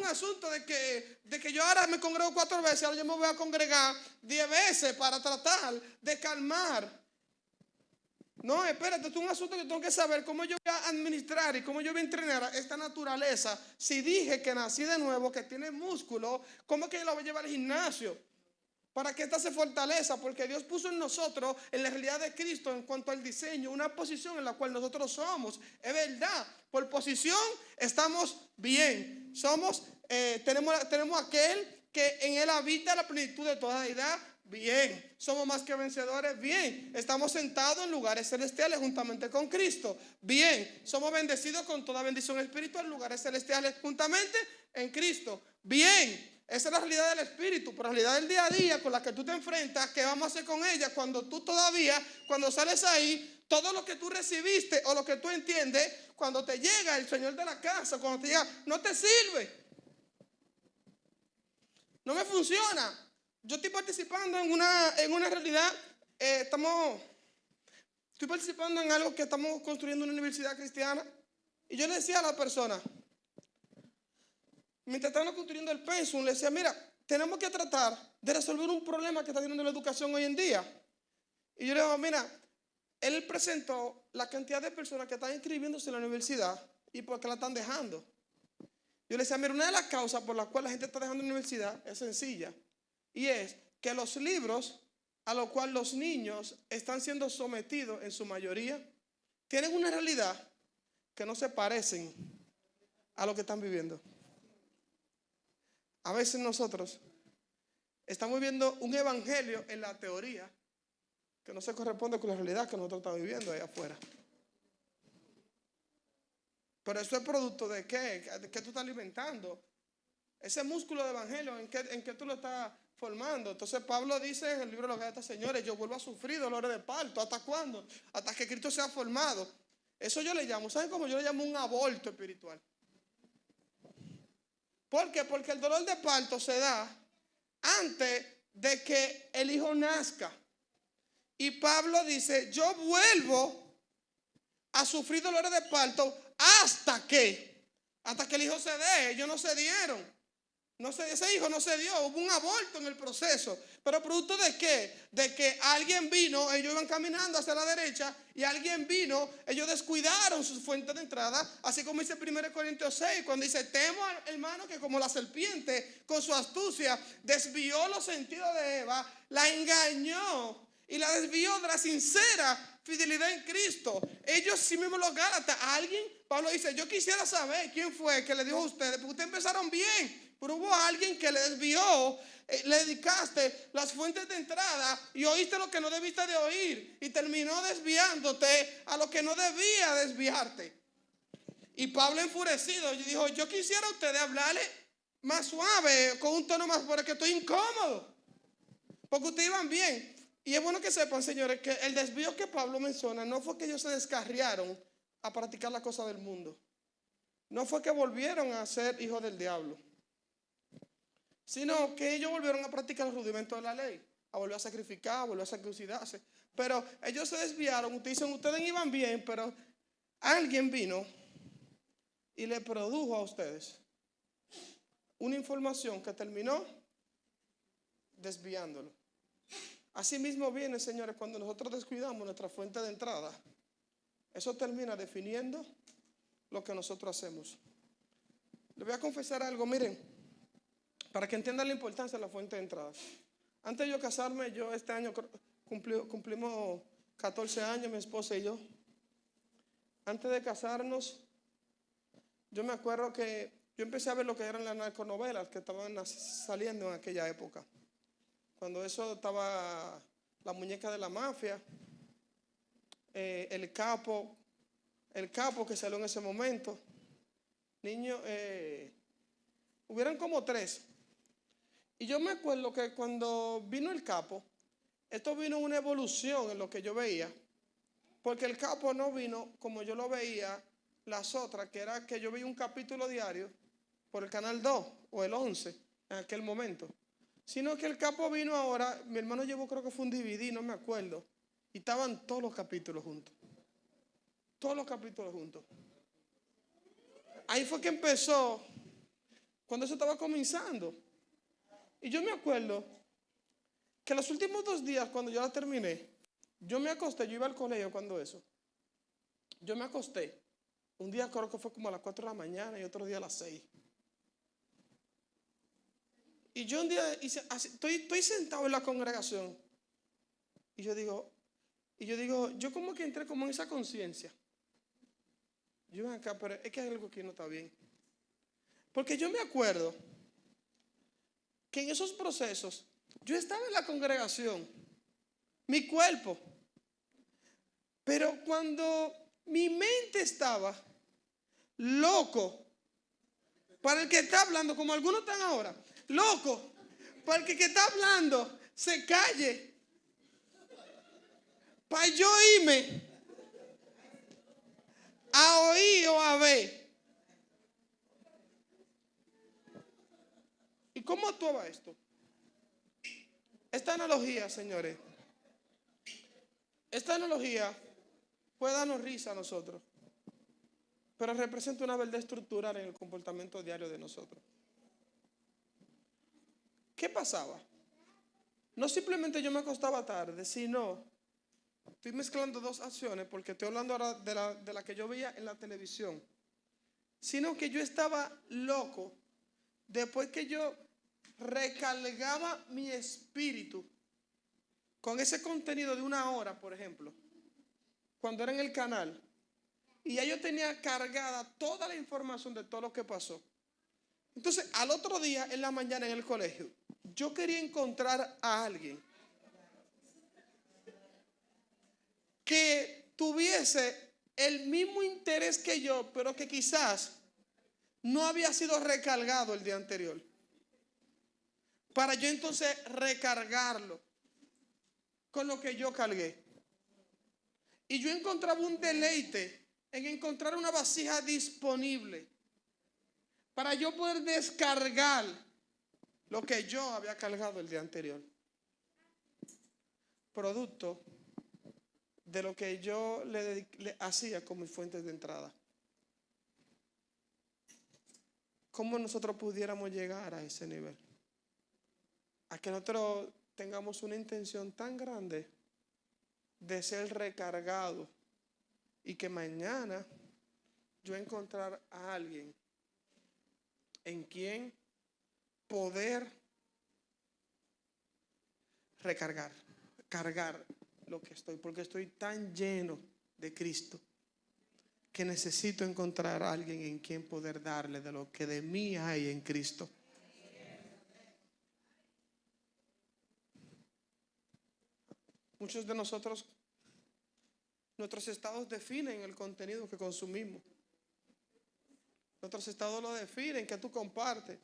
asunto de que yo ahora me congrego 4 veces, ahora yo me voy a congregar 10 veces para tratar de calmar. No, espérate, esto es un asunto que tengo que saber cómo yo voy a administrar y cómo yo voy a entrenar esta naturaleza. Si dije que nací de nuevo, que tiene músculo, ¿cómo es que yo la voy a llevar al gimnasio? Para que esta se fortaleza, porque Dios puso en nosotros, en la realidad de Cristo, en cuanto al diseño, una posición en la cual nosotros somos. Es verdad, por posición estamos bien. Tenemos aquel que en él habita la plenitud de toda deidad. Bien, somos más que vencedores. Bien, estamos sentados en lugares celestiales juntamente con Cristo. Bien, somos bendecidos con toda bendición espiritual en lugares celestiales juntamente en Cristo. Bien, esa es la realidad del espíritu. Pero la realidad del día a día con la que tú te enfrentas, ¿qué vamos a hacer con ella? Cuando sales ahí, todo lo que tú recibiste o lo que tú entiendes, cuando te llega el Señor de la casa, cuando te llega, no te sirve. No me funciona. Yo estoy participando en una realidad, estoy participando en algo que estamos construyendo una universidad cristiana. Y yo le decía a la persona, mientras estamos construyendo el pensum, le decía, mira, tenemos que tratar de resolver un problema que está teniendo la educación hoy en día. Y yo le digo, mira, él presentó la cantidad de personas que están inscribiéndose en la universidad y por qué la están dejando. Yo le decía, mira, una de las causas por las cuales la gente está dejando la universidad es sencilla. Y es que los libros a los cuales los niños están siendo sometidos en su mayoría tienen una realidad que no se parecen a lo que están viviendo. A veces nosotros estamos viviendo un evangelio en la teoría que no se corresponde con la realidad que nosotros estamos viviendo allá afuera. Pero eso es producto de qué? ¿De qué tú estás alimentando? Ese músculo de evangelio, ¿en qué tú lo estás formando? Entonces Pablo dice en el libro de los Gálatas, señores, yo vuelvo a sufrir dolores de parto. ¿Hasta cuándo? Hasta que Cristo sea formado. Eso yo le llamo, ¿saben cómo? Yo le llamo un aborto espiritual. ¿Por qué? Porque el dolor de parto se da antes de que el hijo nazca. Y Pablo dice, yo vuelvo a sufrir dolores de parto hasta que el hijo se dé. Ellos no se dieron. No sé, ese hijo no se dio, hubo un aborto en el proceso. ¿Pero producto de qué? De que alguien vino, ellos iban caminando hacia la derecha y alguien vino, ellos descuidaron su fuente de entrada, así como dice 1 Corintios 6, cuando dice, temo, hermano, que como la serpiente con su astucia desvió los sentidos de Eva, la engañó y la desvió de la sincera fidelidad en Cristo. Ellos sí mismos, los Gálatas, alguien, Pablo dice, yo quisiera saber quién fue que le dijo a ustedes, porque ustedes empezaron bien, pero hubo alguien que le desvió, le dedicaste las fuentes de entrada y oíste lo que no debiste de oír y terminó desviándote a lo que no debía desviarte. Y Pablo, enfurecido, dijo, yo quisiera a ustedes hablarle más suave, con un tono más fuerte, que estoy incómodo, porque ustedes iban bien. Y es bueno que sepan, señores, que el desvío que Pablo menciona no fue que ellos se descarriaron a practicar la cosa del mundo, no fue que volvieron a ser hijos del diablo, sino que ellos volvieron a practicar los rudimentos de la ley, a volver a sacrificar, a volver a circuncidarse. Pero ellos se desviaron. Ustedes dicen, ustedes iban bien, pero alguien vino y le produjo a ustedes una información que terminó desviándolo. Así mismo viene, señores, cuando nosotros descuidamos nuestra fuente de entrada, eso termina definiendo lo que nosotros hacemos. Les voy a confesar algo, miren, para que entiendan la importancia de la fuente de entrada. Antes de yo casarme, yo este año cumplimos 14 años, mi esposa y yo. Antes de casarnos, yo me acuerdo que yo empecé a ver lo que eran las narconovelas que estaban saliendo en aquella época. Cuando eso estaba La Muñeca de la Mafia, el capo que salió en ese momento. Niños, hubieran como 3. Y yo me acuerdo que cuando vino el capo, esto vino una evolución en lo que yo veía, porque el capo no vino como yo lo veía las otras, que era que yo veía un capítulo diario por el canal 2 o el 11 en aquel momento, sino que el capo vino ahora, mi hermano llevó, creo que fue un DVD, no me acuerdo, y estaban todos los capítulos juntos. Todos los capítulos juntos. Ahí fue que empezó, cuando eso estaba comenzando. Y yo me acuerdo que los últimos 2 días, cuando yo la terminé, yo me acosté, yo iba al colegio cuando eso. Yo me acosté. Un día creo que fue como a las 4 de la mañana y otro día a las 6. Y yo un día estoy sentado en la congregación. Y yo digo, yo como que entré como en esa conciencia. Yo ven acá, pero es que hay algo que no está bien. Porque yo me acuerdo que en esos procesos yo estaba en la congregación, mi cuerpo, pero cuando mi mente estaba loco, para el que está hablando, como algunos están ahora, loco, para el que está hablando se calle, para yo irme a oír o a ver. ¿Y cómo actuaba esto? Esta analogía, señores, esta analogía puede darnos risa a nosotros, pero representa una verdad estructural en el comportamiento diario de nosotros. ¿Qué pasaba? No simplemente yo me acostaba tarde, sino, estoy mezclando 2 acciones porque estoy hablando ahora de la que yo veía en la televisión, sino que yo estaba loco después que yo recargaba mi espíritu con ese contenido de 1 hora, por ejemplo, cuando era en el canal, y ya yo tenía cargada toda la información de todo lo que pasó. Entonces, al otro día, en la mañana en el colegio, yo quería encontrar a alguien que tuviese el mismo interés que yo, pero que quizás no había sido recargado el día anterior, para yo entonces recargarlo con lo que yo cargué. Y yo encontraba un deleite en encontrar una vasija disponible para yo poder descargar lo que yo había cargado el día anterior, producto de lo que yo le hacía con mis fuentes de entrada. ¿cómo nosotros pudiéramos llegar a ese nivel? A que nosotros tengamos una intención tan grande de ser recargado y que mañana yo encontrar a alguien en quien poder cargar lo que estoy, porque estoy tan lleno de Cristo que necesito encontrar a alguien en quien poder darle de lo que de mí hay en Cristo. Muchos de nosotros, nuestros estados definen el contenido que consumimos. Nuestros estados lo definen, que tú compartes.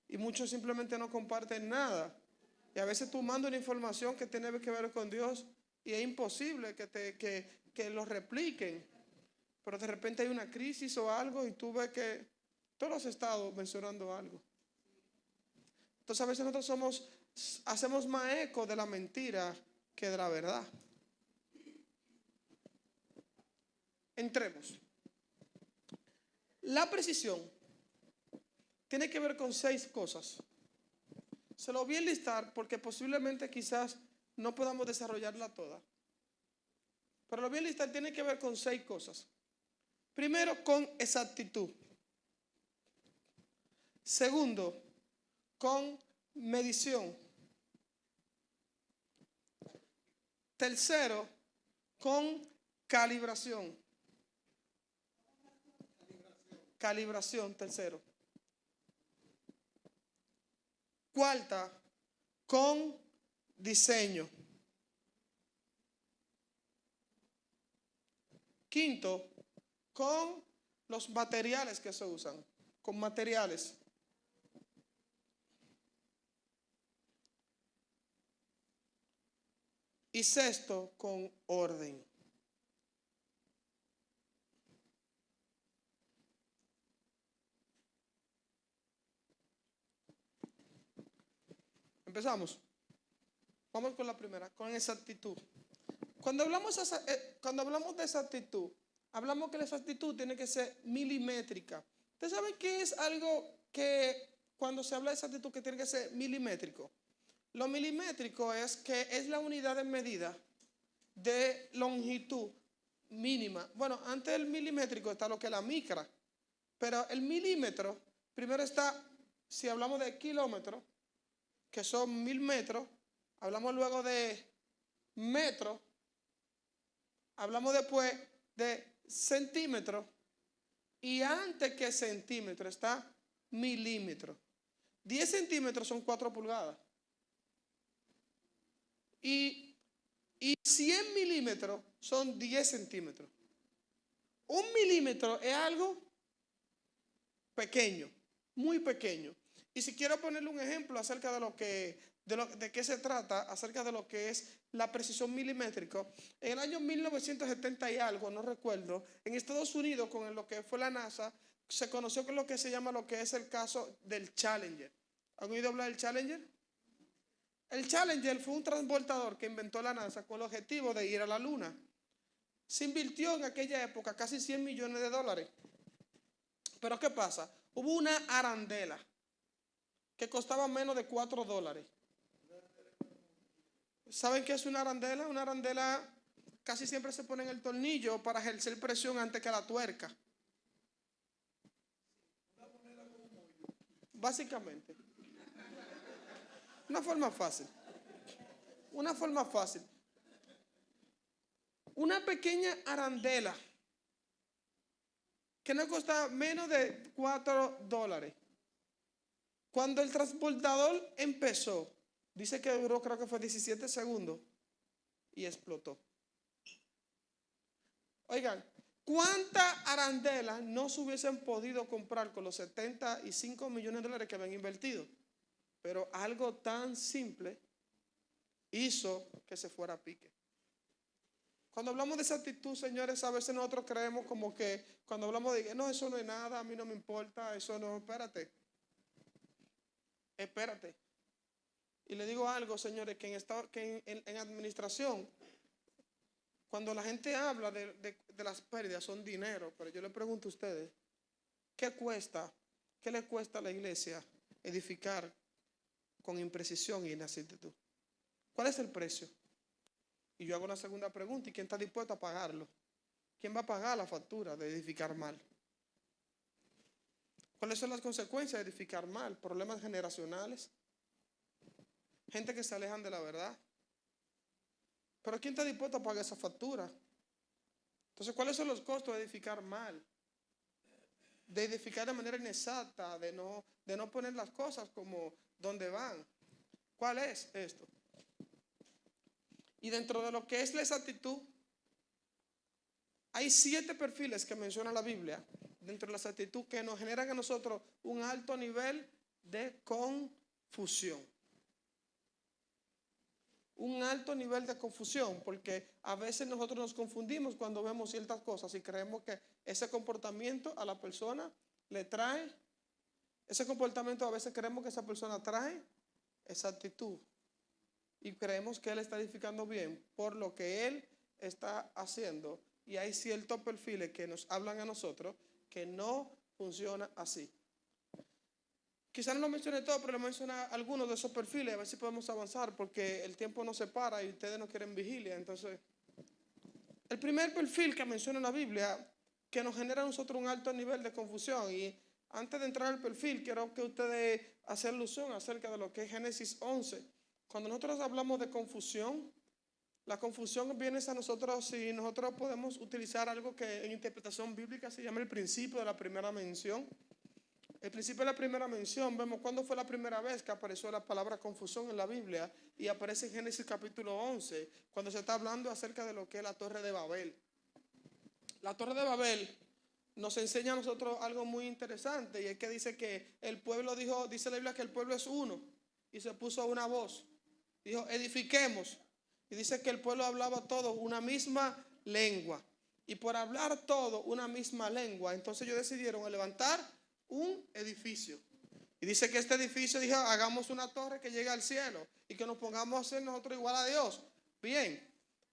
Y muchos simplemente no comparten nada. Y a veces tú mandas una información que tiene que ver con Dios y es imposible que lo repliquen. Pero de repente hay una crisis o algo y tú ves que todos los estados mencionando algo. Entonces a veces nosotros hacemos más eco de la mentira que de la verdad. Entremos. La precisión tiene que ver con 6 cosas. Se lo voy a enlistar porque posiblemente quizás no podamos desarrollarla toda. Pero lo voy a enlistar, tiene que ver con 6 cosas. Primero, con exactitud. Segundo, con medición. Tercero, con calibración. Calibración, tercero. Cuarta, con diseño. Quinto, con los materiales que se usan. Con materiales. Y sexto, con orden. Empezamos. Vamos con la primera, con exactitud. Cuando hablamos de exactitud, hablamos que la exactitud tiene que ser milimétrica. ¿Ustedes saben qué es algo que cuando se habla de exactitud que tiene que ser milimétrico? Lo milimétrico es que es la unidad de medida de longitud mínima. Bueno, antes del milimétrico está lo que es la micra, pero el milímetro, primero está, si hablamos de kilómetros, que son 1000 metros, hablamos luego de metros, hablamos después de centímetros, y antes que centímetro está milímetro. 10 centímetros son 4 pulgadas. Y 100 milímetros son 10 centímetros. 1 milímetro es algo pequeño, muy pequeño. Y si quiero ponerle un ejemplo acerca de qué se trata, acerca de lo que es la precisión milimétrica, en el año 1970 y algo, no recuerdo, en Estados Unidos con lo que fue la NASA, se conoció con lo que se llama lo que es el caso del Challenger. ¿Han oído hablar del Challenger? El Challenger fue un transportador que inventó la NASA con el objetivo de ir a la Luna. Se invirtió en aquella época casi $100 millones. Pero ¿qué pasa? Hubo una arandela que costaba menos de $4. ¿Saben qué es una arandela? Una arandela casi siempre se pone en el tornillo para ejercer presión antes que la tuerca. Básicamente. Una forma fácil. Una forma fácil. Una pequeña arandela que no costaba menos de $4. Cuando el transportador empezó, dice que duró, creo que fue 17 segundos y explotó. Oigan, ¿cuántas arandelas no se hubiesen podido comprar con los $75 millones que habían invertido? Pero algo tan simple hizo que se fuera a pique. Cuando hablamos de esa actitud, señores, a veces nosotros creemos como que cuando hablamos de no, eso no es nada, a mí no me importa, eso no, espérate. Y le digo algo, señores, que en administración, cuando la gente habla de las pérdidas, son dinero, pero yo le pregunto a ustedes, ¿qué cuesta ¿Qué le cuesta a la iglesia edificar con imprecisión y inexactitud? ¿Cuál es el precio? Y yo hago una segunda pregunta: ¿y quién está dispuesto a pagarlo? ¿Quién va a pagar la factura de edificar mal? ¿Cuáles son las consecuencias de edificar mal? Problemas generacionales, gente que se alejan de la verdad. Pero ¿quién está dispuesto a pagar esa factura? Entonces, ¿cuáles son los costos de edificar mal? De edificar de manera inexacta, de no poner las cosas como donde van. ¿Cuál es esto? Y dentro de lo que es la exactitud, hay 7 perfiles que menciona la Biblia dentro de la exactitud que nos generan a nosotros un alto nivel de confusión. Un alto nivel de confusión, porque a veces nosotros nos confundimos cuando vemos ciertas cosas y creemos que ese comportamiento a la persona le trae, ese comportamiento a veces creemos que esa persona trae esa actitud y creemos que él está edificando bien por lo que él está haciendo, y hay ciertos perfiles que nos hablan a nosotros que no funciona así. Quizás no lo mencioné todo, pero le mencioné algunos de esos perfiles, a ver si podemos avanzar, porque el tiempo no se para y ustedes no quieren vigilia. Entonces, el primer perfil que menciona la Biblia, que nos genera a nosotros un alto nivel de confusión, y antes de entrar al perfil, quiero que ustedes hagan alusión acerca de lo que es Génesis 11. Cuando nosotros hablamos de confusión, la confusión viene a nosotros si nosotros podemos utilizar algo que en interpretación bíblica se llama el principio de la primera mención. El principio de la primera mención, vemos cuándo fue la primera vez que apareció la palabra confusión en la Biblia, y aparece en Génesis capítulo 11, cuando se está hablando acerca de lo que es la Torre de Babel. La Torre de Babel nos enseña a nosotros algo muy interesante, y es que dice que el pueblo dice la Biblia que el pueblo es uno, y se puso una voz, dijo edifiquemos, y dice que el pueblo hablaba todo una misma lengua, y por hablar todo una misma lengua, entonces ellos decidieron levantar un edificio. Y dice que este edificio dijo: hagamos una torre que llegue al cielo y que nos pongamos a hacer nosotros igual a Dios. Bien,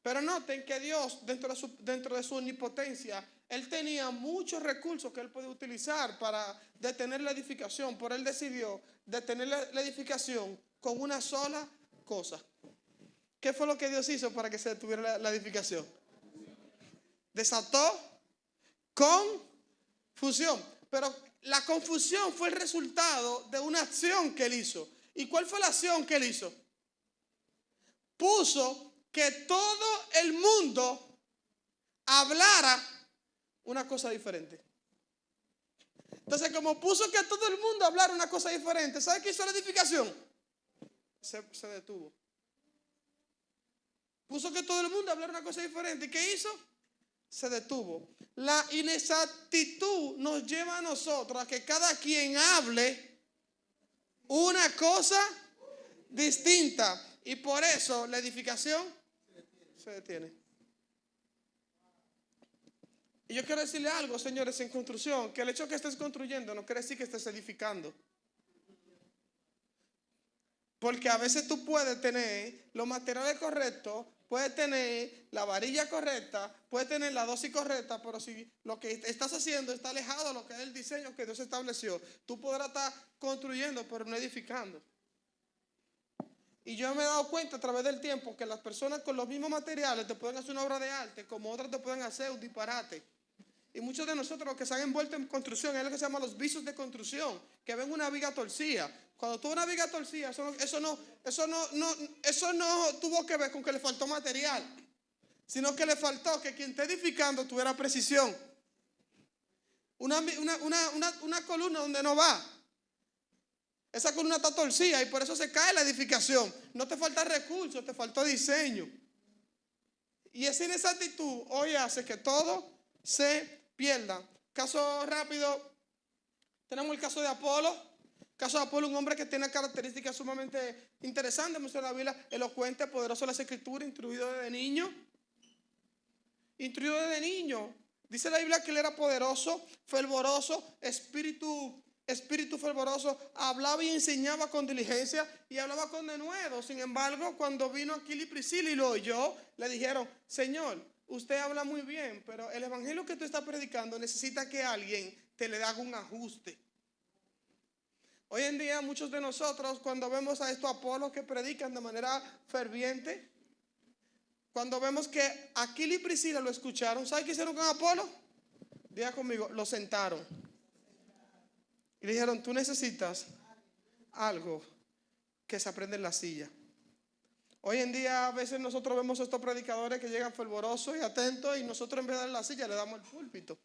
pero noten que Dios, dentro de su omnipotencia, Él tenía muchos recursos que Él podía utilizar para detener la edificación. Por Él decidió detener la edificación con una sola cosa. ¿Qué fue lo que Dios hizo para que se detuviera la edificación? Desató confusión. Pero la confusión fue el resultado de una acción que Él hizo. ¿Y cuál fue la acción que Él hizo? Puso que todo el mundo hablara una cosa diferente. Entonces, como puso que todo el mundo hablara una cosa diferente, ¿sabe qué hizo la edificación? Se detuvo. Puso que todo el mundo hablara una cosa diferente. ¿Y qué hizo? Se detuvo. La inexactitud nos lleva a nosotros a que cada quien hable una cosa distinta, y por eso la edificación se detiene. Y yo quiero decirle algo, señores, en construcción, que el hecho que estés construyendo no quiere decir que estés edificando. Porque a veces tú puedes tener los materiales correctos, puedes tener la varilla correcta, puedes tener la dosis correcta, pero si lo que estás haciendo está alejado de lo que es el diseño que Dios estableció, tú podrás estar construyendo, pero no edificando. Y yo me he dado cuenta a través del tiempo que las personas con los mismos materiales te pueden hacer una obra de arte, como otras te pueden hacer un disparate. Y muchos de nosotros, los que se han envuelto en construcción, es lo que se llama los vicios de construcción, que ven una viga torcida. Cuando tuvo una viga torcida, eso no tuvo que ver con que le faltó material, sino que le faltó que quien esté edificando tuviera precisión. Una columna donde no va, esa columna está torcida y por eso se cae la edificación. No te falta recursos, te faltó diseño. Y esa inexactitud hoy hace que todo se pierda. Caso rápido, tenemos el caso de Apolo. Caso de Apolo, un hombre que tiene características sumamente interesantes, menciona la Biblia: elocuente, poderoso en las escrituras, instruido desde niño. Instruido desde niño. Dice la Biblia que él era poderoso, fervoroso, espíritu fervoroso, hablaba y enseñaba con diligencia y hablaba con denuedo. Sin embargo, cuando vino Aquila y Priscila y lo oyó, le dijeron: Señor, usted habla muy bien, pero el evangelio que tú estás predicando necesita que alguien te le haga un ajuste. Hoy en día muchos de nosotros, cuando vemos a estos Apolos que predican de manera ferviente, cuando vemos que Aquila y Priscila lo escucharon, ¿sabe qué hicieron con Apolo? Diga conmigo, lo sentaron. Y le dijeron, tú necesitas algo que se aprende en la silla. Hoy en día a veces nosotros vemos a estos predicadores que llegan fervorosos y atentos, y nosotros en vez de darle la silla le damos el púlpito.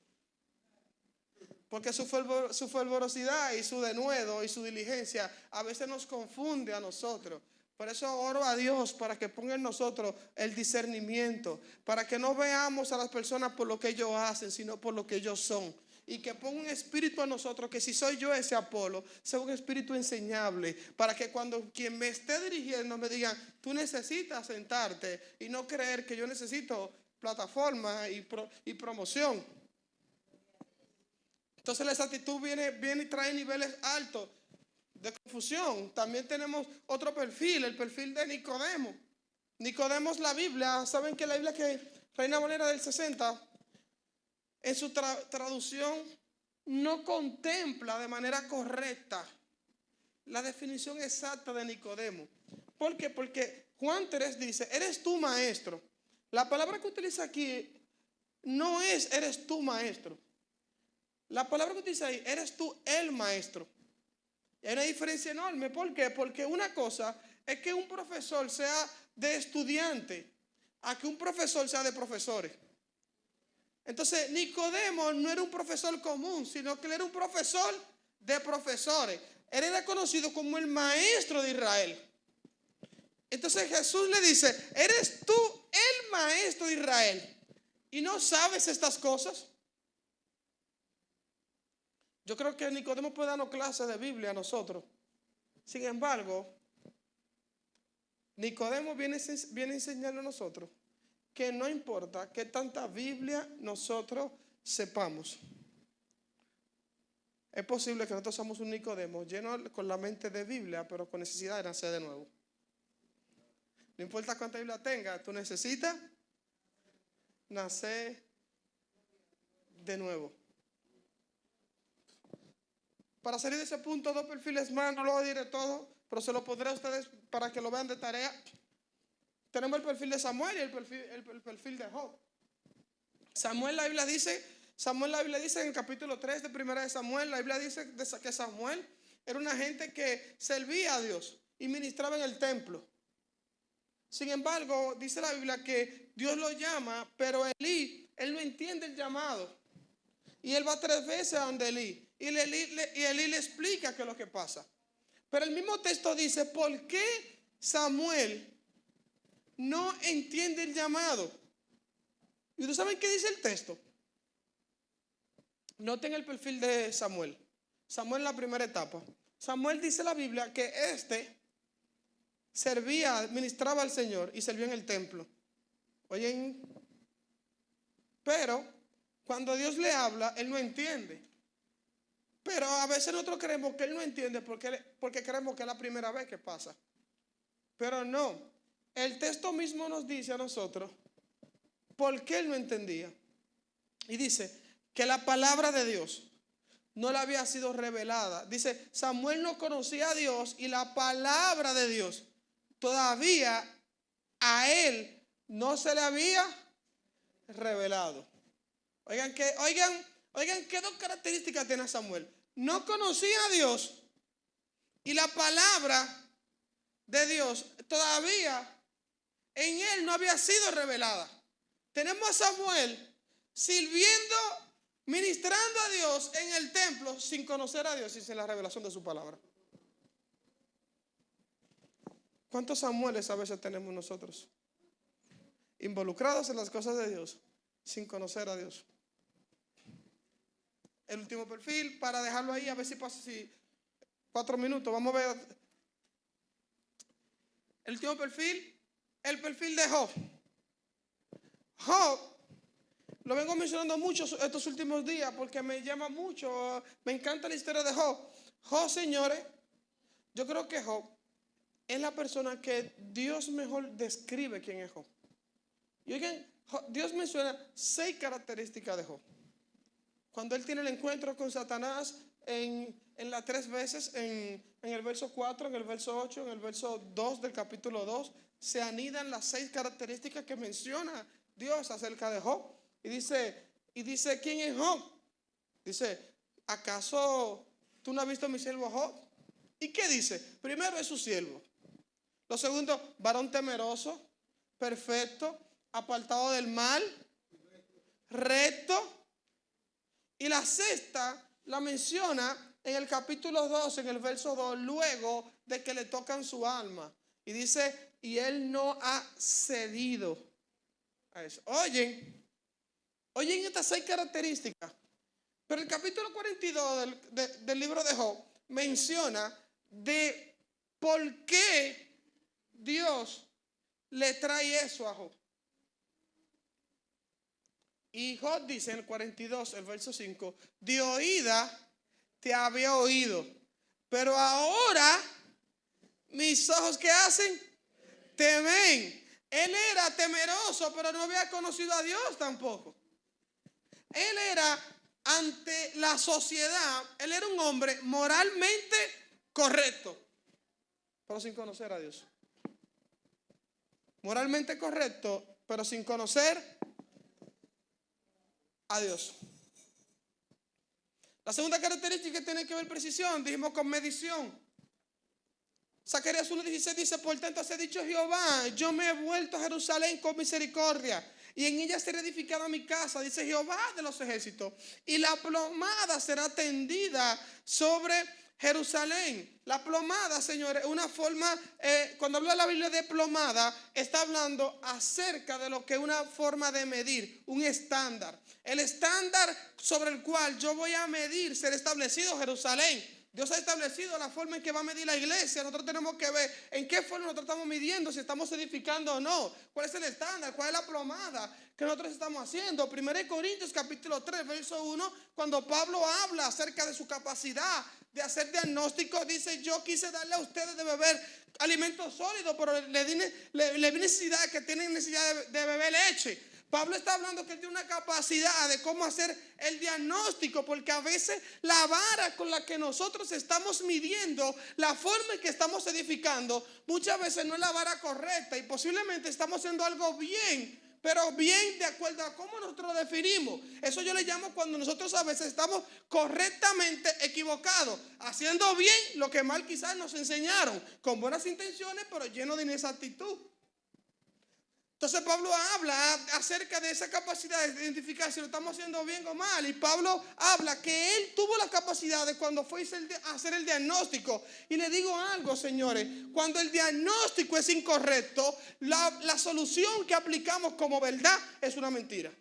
Porque su fervorosidad y su denuedo y su diligencia a veces nos confunde a nosotros. Por eso oro a Dios para que ponga en nosotros el discernimiento, para que no veamos a las personas por lo que ellos hacen, sino por lo que ellos son. Y que ponga un espíritu a nosotros, que si soy yo ese Apolo, sea un espíritu enseñable, para que cuando quien me esté dirigiendo me digan, tú necesitas sentarte, y no creer que yo necesito plataforma y promoción. Entonces la actitud viene y trae niveles altos de confusión. También tenemos otro perfil, el perfil de Nicodemo. Nicodemo es la Biblia. Saben que la Biblia que Reina Valera del 60, en su traducción, no contempla de manera correcta la definición exacta de Nicodemo. ¿Por qué? Porque Juan 3 dice, eres tú maestro. La palabra que utiliza aquí no es eres tú maestro. La palabra que utiliza ahí, eres tú el maestro. Hay una diferencia enorme. ¿Por qué? Porque una cosa es que un profesor sea de estudiante, a que un profesor sea de profesores. Entonces Nicodemo no era un profesor común, sino que él era un profesor de profesores. Él era conocido como el maestro de Israel. Entonces Jesús le dice, eres tú el maestro de Israel y no sabes estas cosas. Yo creo que Nicodemo puede darnos clases de Biblia a nosotros. Sin embargo, Nicodemo viene a enseñarnos a nosotros que no importa qué tanta Biblia nosotros sepamos. Es posible que nosotros somos un Nicodemo lleno con la mente de Biblia, pero con necesidad de nacer de nuevo. No importa cuánta Biblia tenga, tú necesitas nacer de nuevo. Para salir de ese punto, dos perfiles más, no lo diré todo, pero se lo pondré a ustedes para que lo vean de tarea. Tenemos el perfil de Samuel y el perfil de Job. Samuel, la Biblia dice en el capítulo 3 de Primera de Samuel, la Biblia dice que Samuel era una gente que servía a Dios y ministraba en el templo. Sin embargo, dice la Biblia que Dios lo llama, pero él no entiende el llamado. Y él va 3 veces a donde Elí. Y Elí le explica qué es lo que pasa. Pero el mismo texto dice, ¿por qué Samuel no entiende el llamado? ¿Y ustedes saben qué dice el texto? Noten el perfil de Samuel. Samuel en la primera etapa. Samuel dice la Biblia que servía, ministraba al Señor y servía en el templo. Oyen, pero cuando Dios le habla, él no entiende. Pero a veces nosotros creemos que él no entiende porque creemos que es la primera vez que pasa. Pero no, el texto mismo nos dice a nosotros por qué él no entendía. Y dice que la palabra de Dios no le había sido revelada. Dice, Samuel no conocía a Dios y la palabra de Dios todavía a él no se le había revelado. Oigan qué dos características tiene Samuel. No conocía a Dios y la palabra de Dios todavía en él no había sido revelada. Tenemos a Samuel sirviendo, ministrando a Dios en el templo sin conocer a Dios y sin la revelación de su palabra. ¿Cuántos Samueles a veces tenemos nosotros? Involucrados en las cosas de Dios sin conocer a Dios. El último perfil, para dejarlo ahí, a ver si pasa 4 minutos. Vamos a ver. El último perfil, el perfil de Job. Job, lo vengo mencionando mucho estos últimos días porque me llama mucho, me encanta la historia de Job. Job, señores, yo creo que Job es la persona que Dios mejor describe quién es Job. Y oigan, Dios menciona 6 características de Job. Cuando él tiene el encuentro con Satanás en las 3 veces, en el verso 4, en el verso 8, en el verso 2 del capítulo 2, se anidan las 6 características que menciona Dios acerca de Job. Y dice, ¿quién es Job? Dice, ¿acaso tú no has visto a mi siervo Job? ¿Y qué dice? Primero es su siervo. Lo segundo, varón temeroso, perfecto, apartado del mal, recto. Y la sexta la menciona en el capítulo 2, en el verso 2, luego de que le tocan su alma. Y dice, y él no ha cedido a eso. Oyen estas 6 características. Pero el capítulo 42 del libro de Job menciona de por qué Dios le trae eso a Job. Y Job dice en el 42, el verso 5, de oída te había oído, pero ahora mis ojos, ¿qué hacen? Te ven. Él era temeroso, pero no había conocido a Dios tampoco. Él era, ante la sociedad, él era un hombre moralmente correcto, pero sin conocer a Dios. Moralmente correcto, pero sin conocer a Dios. La segunda característica tiene que ver precisión, dijimos con medición. Zacarías 1:16 dice, por tanto ha dicho Jehová, yo me he vuelto a Jerusalén con misericordia, y en ella será edificada mi casa, dice Jehová de los ejércitos, y la plomada será tendida sobre Jerusalén. La plomada, señores, una forma, cuando habla la Biblia de plomada, está hablando acerca de lo que es una forma de medir, un estándar. El estándar sobre el cual yo voy a medir será establecido Jerusalén. Dios ha establecido la forma en que va a medir la iglesia. Nosotros tenemos que ver en qué forma nosotros estamos midiendo, si estamos edificando o no. ¿Cuál es el estándar? ¿Cuál es la plomada que nosotros estamos haciendo? 1 Corintios capítulo 3, verso 1, cuando Pablo habla acerca de su capacidad de hacer diagnóstico, dice, yo quise darle a ustedes de beber alimento sólido, pero le vi necesidad, que tienen necesidad de beber leche. Pablo está hablando que él tiene una capacidad de cómo hacer el diagnóstico, porque a veces la vara con la que nosotros estamos midiendo, la forma en que estamos edificando, muchas veces no es la vara correcta y posiblemente estamos haciendo algo bien, pero bien de acuerdo a cómo nosotros lo definimos. Eso yo le llamo cuando nosotros a veces estamos correctamente equivocados, haciendo bien lo que mal quizás nos enseñaron, con buenas intenciones, pero lleno de inexactitud. Entonces Pablo habla acerca de esa capacidad de identificar si lo estamos haciendo bien o mal. Y Pablo habla que él tuvo la capacidad de cuando fue a hacer el diagnóstico. Y le digo algo, señores, cuando el diagnóstico es incorrecto, la solución que aplicamos como verdad es una mentira.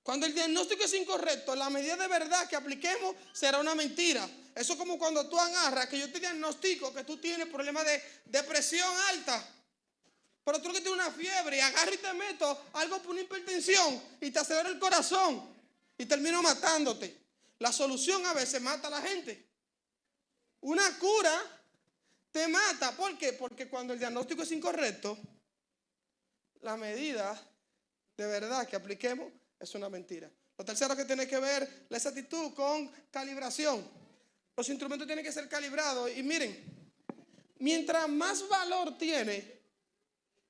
Cuando el diagnóstico es incorrecto, la medida de verdad que apliquemos será una mentira. Eso es como cuando tú agarras, que yo te diagnostico que tú tienes problemas de depresión alta. Pero tú que tienes una fiebre y agarro y te meto algo por una hipertensión y te acelera el corazón y termino matándote. La solución a veces mata a la gente. Una cura te mata. ¿Por qué? Porque cuando el diagnóstico es incorrecto, la medida de verdad que apliquemos es una mentira. Lo tercero que tiene que ver la exactitud con calibración. Los instrumentos tienen que ser calibrados. Y miren, mientras más valor tiene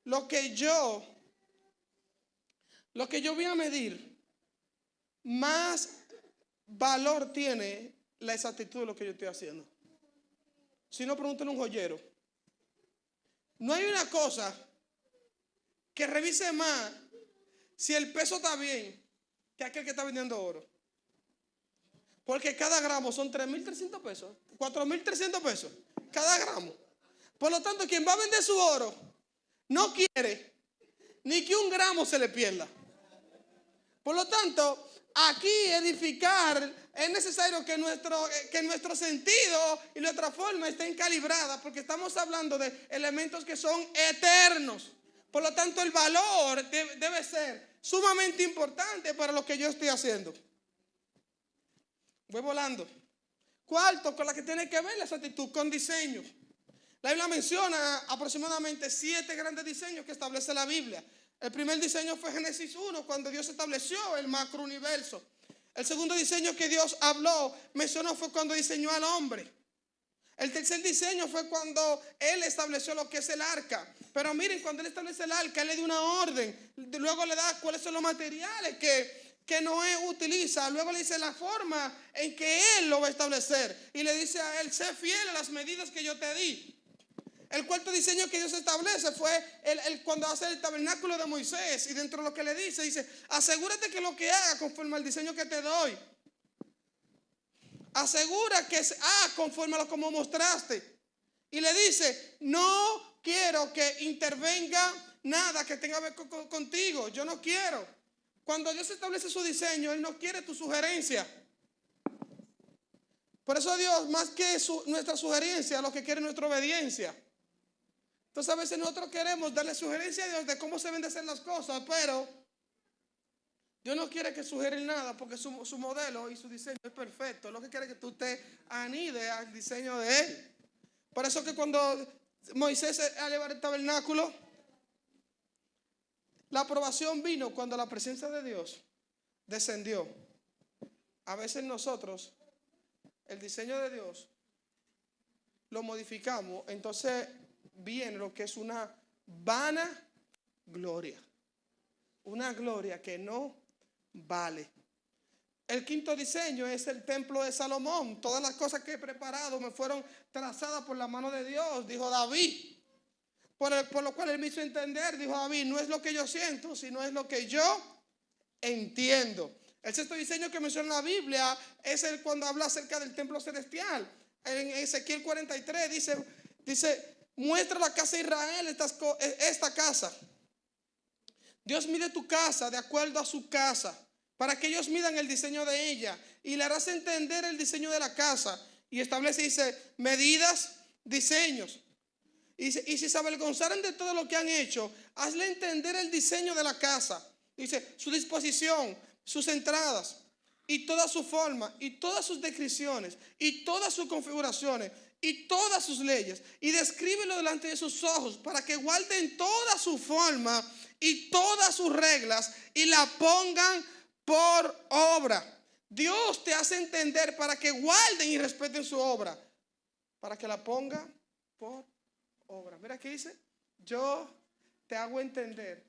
lo que yo voy a medir, más valor tiene la exactitud de lo que yo estoy haciendo. Si no, pregúntale a un joyero. No hay una cosa que revise más si el peso está bien que aquel que está vendiendo oro. Porque cada gramo son 3.300 pesos, 4.300 pesos, cada gramo. Por lo tanto, quien va a vender su oro no quiere ni que un gramo se le pierda. Por lo tanto, aquí edificar es necesario que nuestro sentido y nuestra forma estén calibradas, porque estamos hablando de elementos que son eternos. Por lo tanto, el valor debe ser sumamente importante para lo que yo estoy haciendo. Voy volando. Cuarto, con la que tiene que ver la exactitud, con diseño. La Biblia menciona aproximadamente 7 grandes diseños que establece la Biblia. El primer diseño fue Génesis 1, cuando Dios estableció el macrouniverso. El segundo diseño que Dios mencionó fue cuando diseñó al hombre. El tercer diseño fue cuando Él estableció lo que es el arca. Pero miren, cuando Él establece el arca, Él le dio una orden. Luego le da cuáles son los materiales que Noé utiliza. Luego le dice la forma en que Él lo va a establecer. Y le dice a Él, sé fiel a las medidas que yo te di. El cuarto diseño que Dios establece fue cuando hace el tabernáculo de Moisés. Y dentro de lo que le dice, asegúrate que lo que haga conforme al diseño que te doy. Asegura que conforme a lo como mostraste. Y le dice, no quiero que intervenga nada que tenga que ver contigo. Yo no quiero. Cuando Dios establece su diseño, Él no quiere tu sugerencia. Por eso Dios, más que nuestra sugerencia, lo que quiere es nuestra obediencia. Entonces a veces nosotros queremos darle sugerencia a Dios de cómo se deben de hacer las cosas, pero Dios no quiere que sugieran nada porque su modelo y su diseño es perfecto. Lo que quiere es que tú te anides al diseño de Él. Por eso que cuando Moisés a llevar el tabernáculo, la aprobación vino cuando la presencia de Dios descendió. A veces nosotros el diseño de Dios lo modificamos, entonces viene lo que es una vana gloria. Una gloria que no vale. El quinto diseño es el templo de Salomón. Todas las cosas que he preparado me fueron trazadas por la mano de Dios, dijo David. Por lo cual él me hizo entender, dijo David, no es lo que yo siento, sino es lo que yo entiendo. El sexto diseño que menciona la Biblia es el cuando habla acerca del templo celestial. En Ezequiel 43 dice, muestra la casa de Israel, esta casa. Dios mide tu casa de acuerdo a su casa, para que ellos midan el diseño de ella, y le harás entender el diseño de la casa. Y establece, dice, medidas, diseños. Y si se avergonzaran de todo lo que han hecho, hazle entender el diseño de la casa. Dice, su disposición, sus entradas, y toda su forma, y todas sus descripciones, y todas sus configuraciones, y todas sus leyes, y descríbelo delante de sus ojos, para que guarden toda su forma y todas sus reglas, y la pongan por obra. Dios te hace entender para que guarden y respeten su obra, para que la pongan por obra. Mira aquí dice, yo te hago entender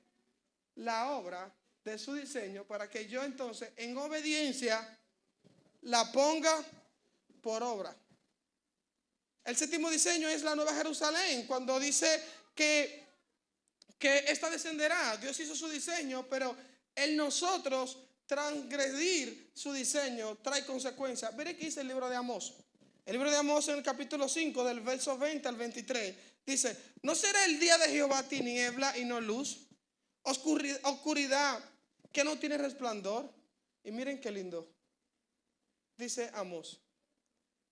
la obra de su diseño para que yo entonces en obediencia la ponga por obra. El séptimo diseño es la Nueva Jerusalén, cuando dice que esta descenderá. Dios hizo su diseño, pero en nosotros transgredir su diseño trae consecuencias. Mire que dice el libro de Amós. El libro de Amós en el capítulo 5 del verso 20 al 23 dice, ¿no será el día de Jehová tiniebla y no luz? Oscuridad que no tiene resplandor. Y miren qué lindo. Dice Amós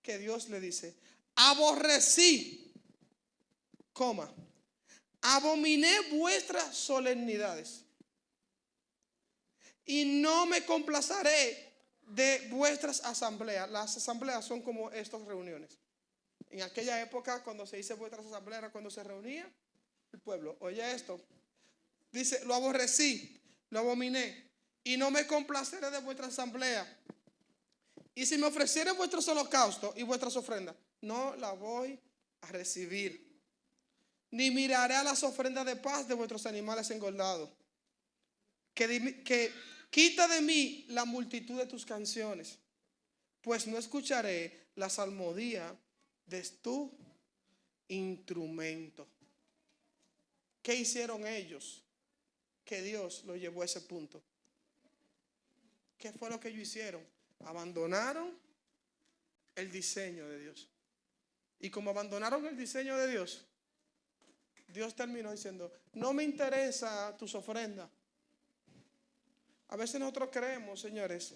que Dios le dice, aborrecí, abominé vuestras solemnidades y no me complaceré de vuestras asambleas. Las asambleas son como estas reuniones. En aquella época, cuando se dice vuestras asambleas, era cuando se reunía el pueblo. Oye esto, dice, lo aborrecí, lo abominé y no me complaceré de vuestra asamblea. Y si me ofreciere vuestros holocaustos y vuestras ofrendas, no la voy a recibir. Ni miraré a las ofrendas de paz de vuestros animales engordados. Que quita de mí la multitud de tus canciones, pues no escucharé la salmodia de tu instrumento. ¿Qué hicieron ellos? Que Dios los llevó a ese punto. ¿Qué fue lo que ellos hicieron? Abandonaron el diseño de Dios. Y como abandonaron el diseño de Dios, Dios terminó diciendo, no me interesa tus ofrendas. A veces nosotros creemos, señores,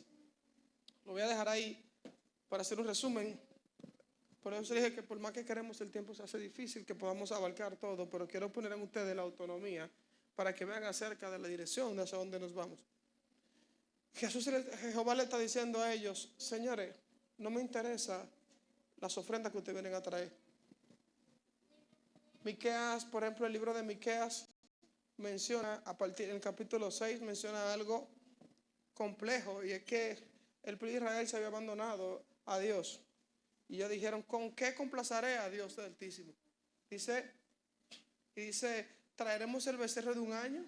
lo voy a dejar ahí para hacer un resumen. Por eso dije que por más que queremos, el tiempo se hace difícil que podamos abarcar todo, pero quiero poner en ustedes la autonomía para que vean acerca de la dirección de hacia dónde nos vamos. Jehová le está diciendo a ellos, señores, no me interesa las ofrendas que ustedes vienen a traer. Miqueas, por ejemplo, el libro de Miqueas, menciona, a partir del capítulo 6, menciona algo complejo, y es que el pueblo de Israel se había abandonado a Dios. Y ellos dijeron: ¿con qué complazaré a Dios del Altísimo? Dice, ¿traeremos el becerro de un año?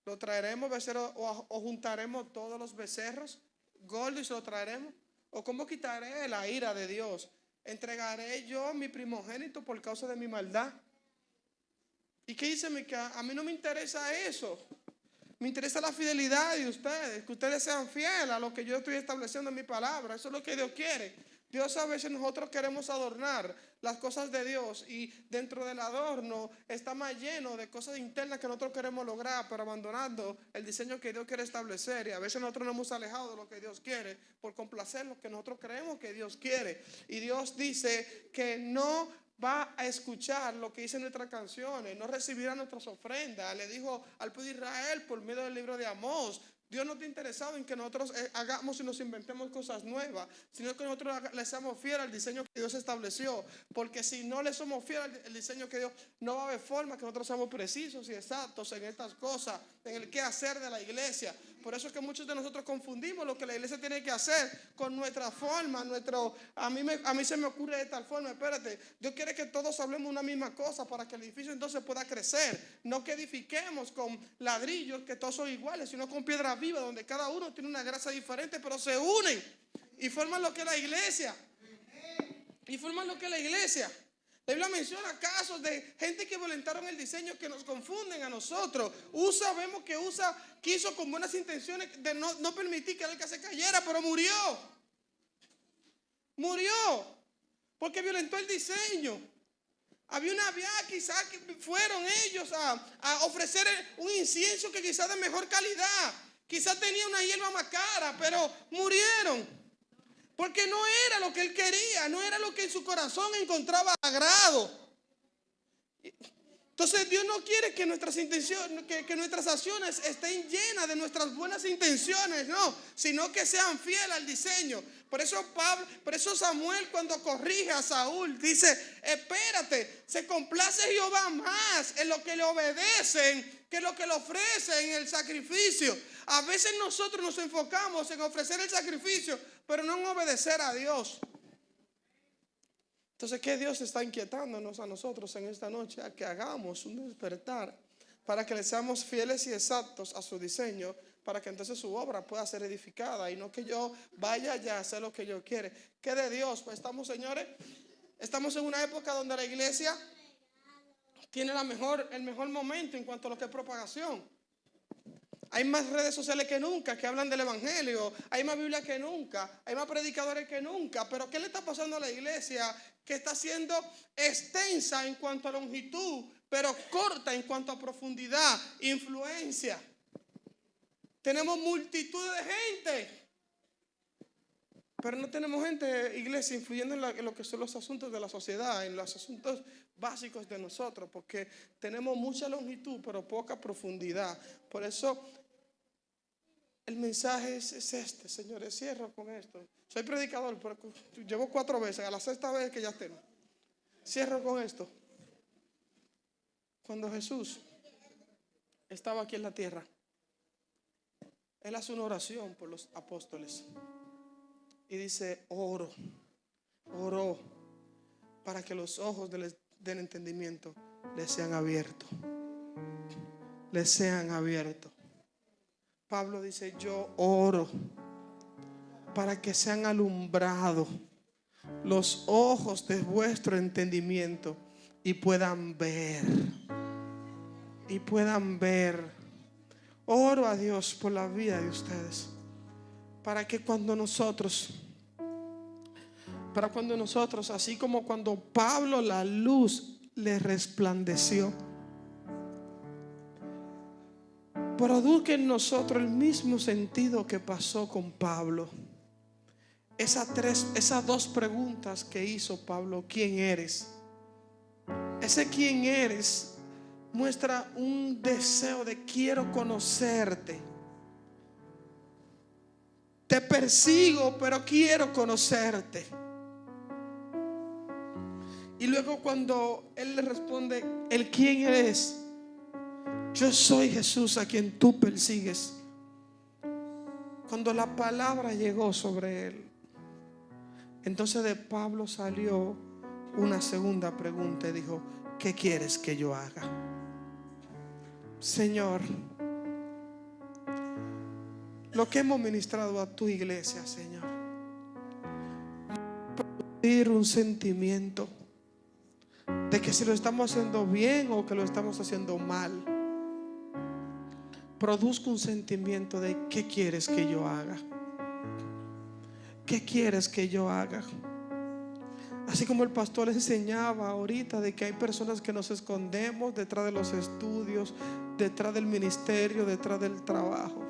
¿Lo traeremos becerro o juntaremos todos los becerros gordos y se lo traeremos? ¿O cómo quitaré la ira de Dios? ¿Entregaré yo mi primogénito por causa de mi maldad? ¿Y qué dice Mica? A mí no me interesa eso. Me interesa la fidelidad de ustedes, que ustedes sean fieles a lo que yo estoy estableciendo en mi palabra. Eso es lo que Dios quiere. Dios, a veces nosotros queremos adornar las cosas de Dios, y dentro del adorno está más lleno de cosas internas que nosotros queremos lograr, pero abandonando el diseño que Dios quiere establecer. Y a veces nosotros nos hemos alejado de lo que Dios quiere por complacer lo que nosotros creemos que Dios quiere. Y Dios dice que no va a escuchar lo que dicen nuestras canciones, no recibirá nuestras ofrendas. Le dijo al pueblo de Israel por medio del libro de Amós: Dios no está interesado en que nosotros hagamos y nos inventemos cosas nuevas, sino que nosotros le seamos fieles al diseño que Dios estableció. Porque si no le somos fieles al diseño que Dios, no va a haber forma que nosotros seamos precisos y exactos en estas cosas, en el qué hacer de la iglesia. Por eso es que muchos de nosotros confundimos lo que la iglesia tiene que hacer con nuestra forma, a mí se me ocurre de tal forma. Espérate, Dios quiere que todos hablemos una misma cosa para que el edificio entonces pueda crecer. No que edifiquemos con ladrillos que todos son iguales, sino con piedra viva, donde cada uno tiene una grasa diferente, pero se unen y forman lo que es la iglesia. La Biblia menciona casos de gente que violentaron el diseño, que nos confunden a nosotros. Vemos que Usa quiso con buenas intenciones de no permitir que el arca se cayera, pero murió. Porque violentó el diseño. Había una viaje, quizás que fueron ellos a ofrecer un incienso que quizás de mejor calidad. Quizás tenía una hierba más cara, pero murieron. Porque no era lo que él quería, no era lo que en su corazón encontraba agrado. Entonces Dios no quiere que nuestras intenciones, que nuestras acciones estén llenas de nuestras buenas intenciones, no, sino que sean fieles al diseño. Por eso Samuel, cuando corrige a Saúl, dice: espérate, se complace Jehová más en lo que le obedecen que lo que le ofrecen en el sacrificio. A veces nosotros nos enfocamos en ofrecer el sacrificio, pero no en obedecer a Dios. Entonces, ¿qué Dios está inquietándonos a nosotros en esta noche? A que hagamos un despertar para que le seamos fieles y exactos a su diseño, para que entonces su obra pueda ser edificada, y no que yo vaya ya a hacer lo que yo quiero. ¿Qué de Dios? Pues señores, estamos en una época donde la iglesia tiene el mejor momento en cuanto a lo que es propagación. Hay más redes sociales que nunca que hablan del evangelio. Hay más Biblia que nunca. Hay más predicadores que nunca. Pero ¿qué le está pasando a la iglesia? Que está siendo extensa en cuanto a longitud, pero corta en cuanto a profundidad, influencia. Tenemos multitud de gente, pero no tenemos gente, iglesia, influyendo en lo que son los asuntos de la sociedad, en los asuntos básicos de nosotros, porque tenemos mucha longitud pero poca profundidad. Por eso el mensaje es este, señores. Cierro con esto. Soy predicador, pero llevo 4 veces, a la 6ª vez que ya tengo. Cierro con esto. Cuando Jesús estaba aquí en la tierra, Él hace una oración por los apóstoles y dice: oró para que los ojos del entendimiento les sean abiertos. Pablo dice: yo oro para que sean alumbrados los ojos de vuestro entendimiento y puedan ver. Oro a Dios por la vida de ustedes, para cuando nosotros, así como cuando Pablo la luz le resplandeció, produzca en nosotros el mismo sentido que pasó con Pablo. Esas 2 preguntas que hizo Pablo: ¿quién eres? Ese quién eres muestra un deseo de quiero conocerte. Te persigo, pero quiero conocerte. Y luego cuando él le responde el quién eres, Yo soy Jesús a quien tú persigues. Cuando la palabra llegó sobre él, entonces de Pablo salió una segunda pregunta y dijo: ¿qué quieres que yo haga? Señor, lo que hemos ministrado a tu iglesia, Señor, producir un sentimiento de que si lo estamos haciendo bien o que lo estamos haciendo mal. Produzca un sentimiento de: ¿qué quieres que yo haga? ¿Qué quieres que yo haga? Así como el pastor les enseñaba ahorita de que hay personas que nos escondemos detrás de los estudios, detrás del ministerio, detrás del trabajo.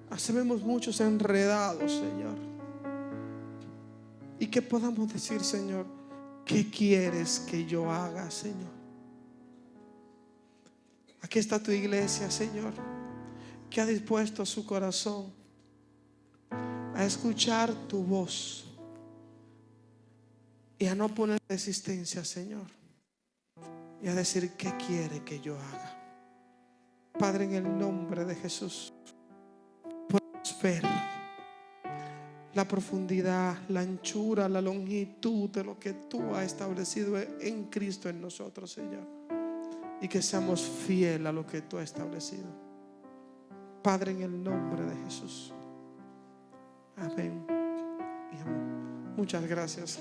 Así vemos muchos enredados, Señor. Y que podamos decir: Señor, ¿qué quieres que yo haga, Señor? Aquí está tu iglesia, Señor, que ha dispuesto su corazón a escuchar tu voz y a no poner resistencia, Señor, y a decir: ¿qué quiere que yo haga? Padre, en el nombre de Jesús, podemos ver la profundidad, la anchura, la longitud de lo que tú has establecido en Cristo en nosotros, Señor, y que seamos fieles a lo que tú has establecido. Padre, en el nombre de Jesús. Amén y amén. Muchas gracias.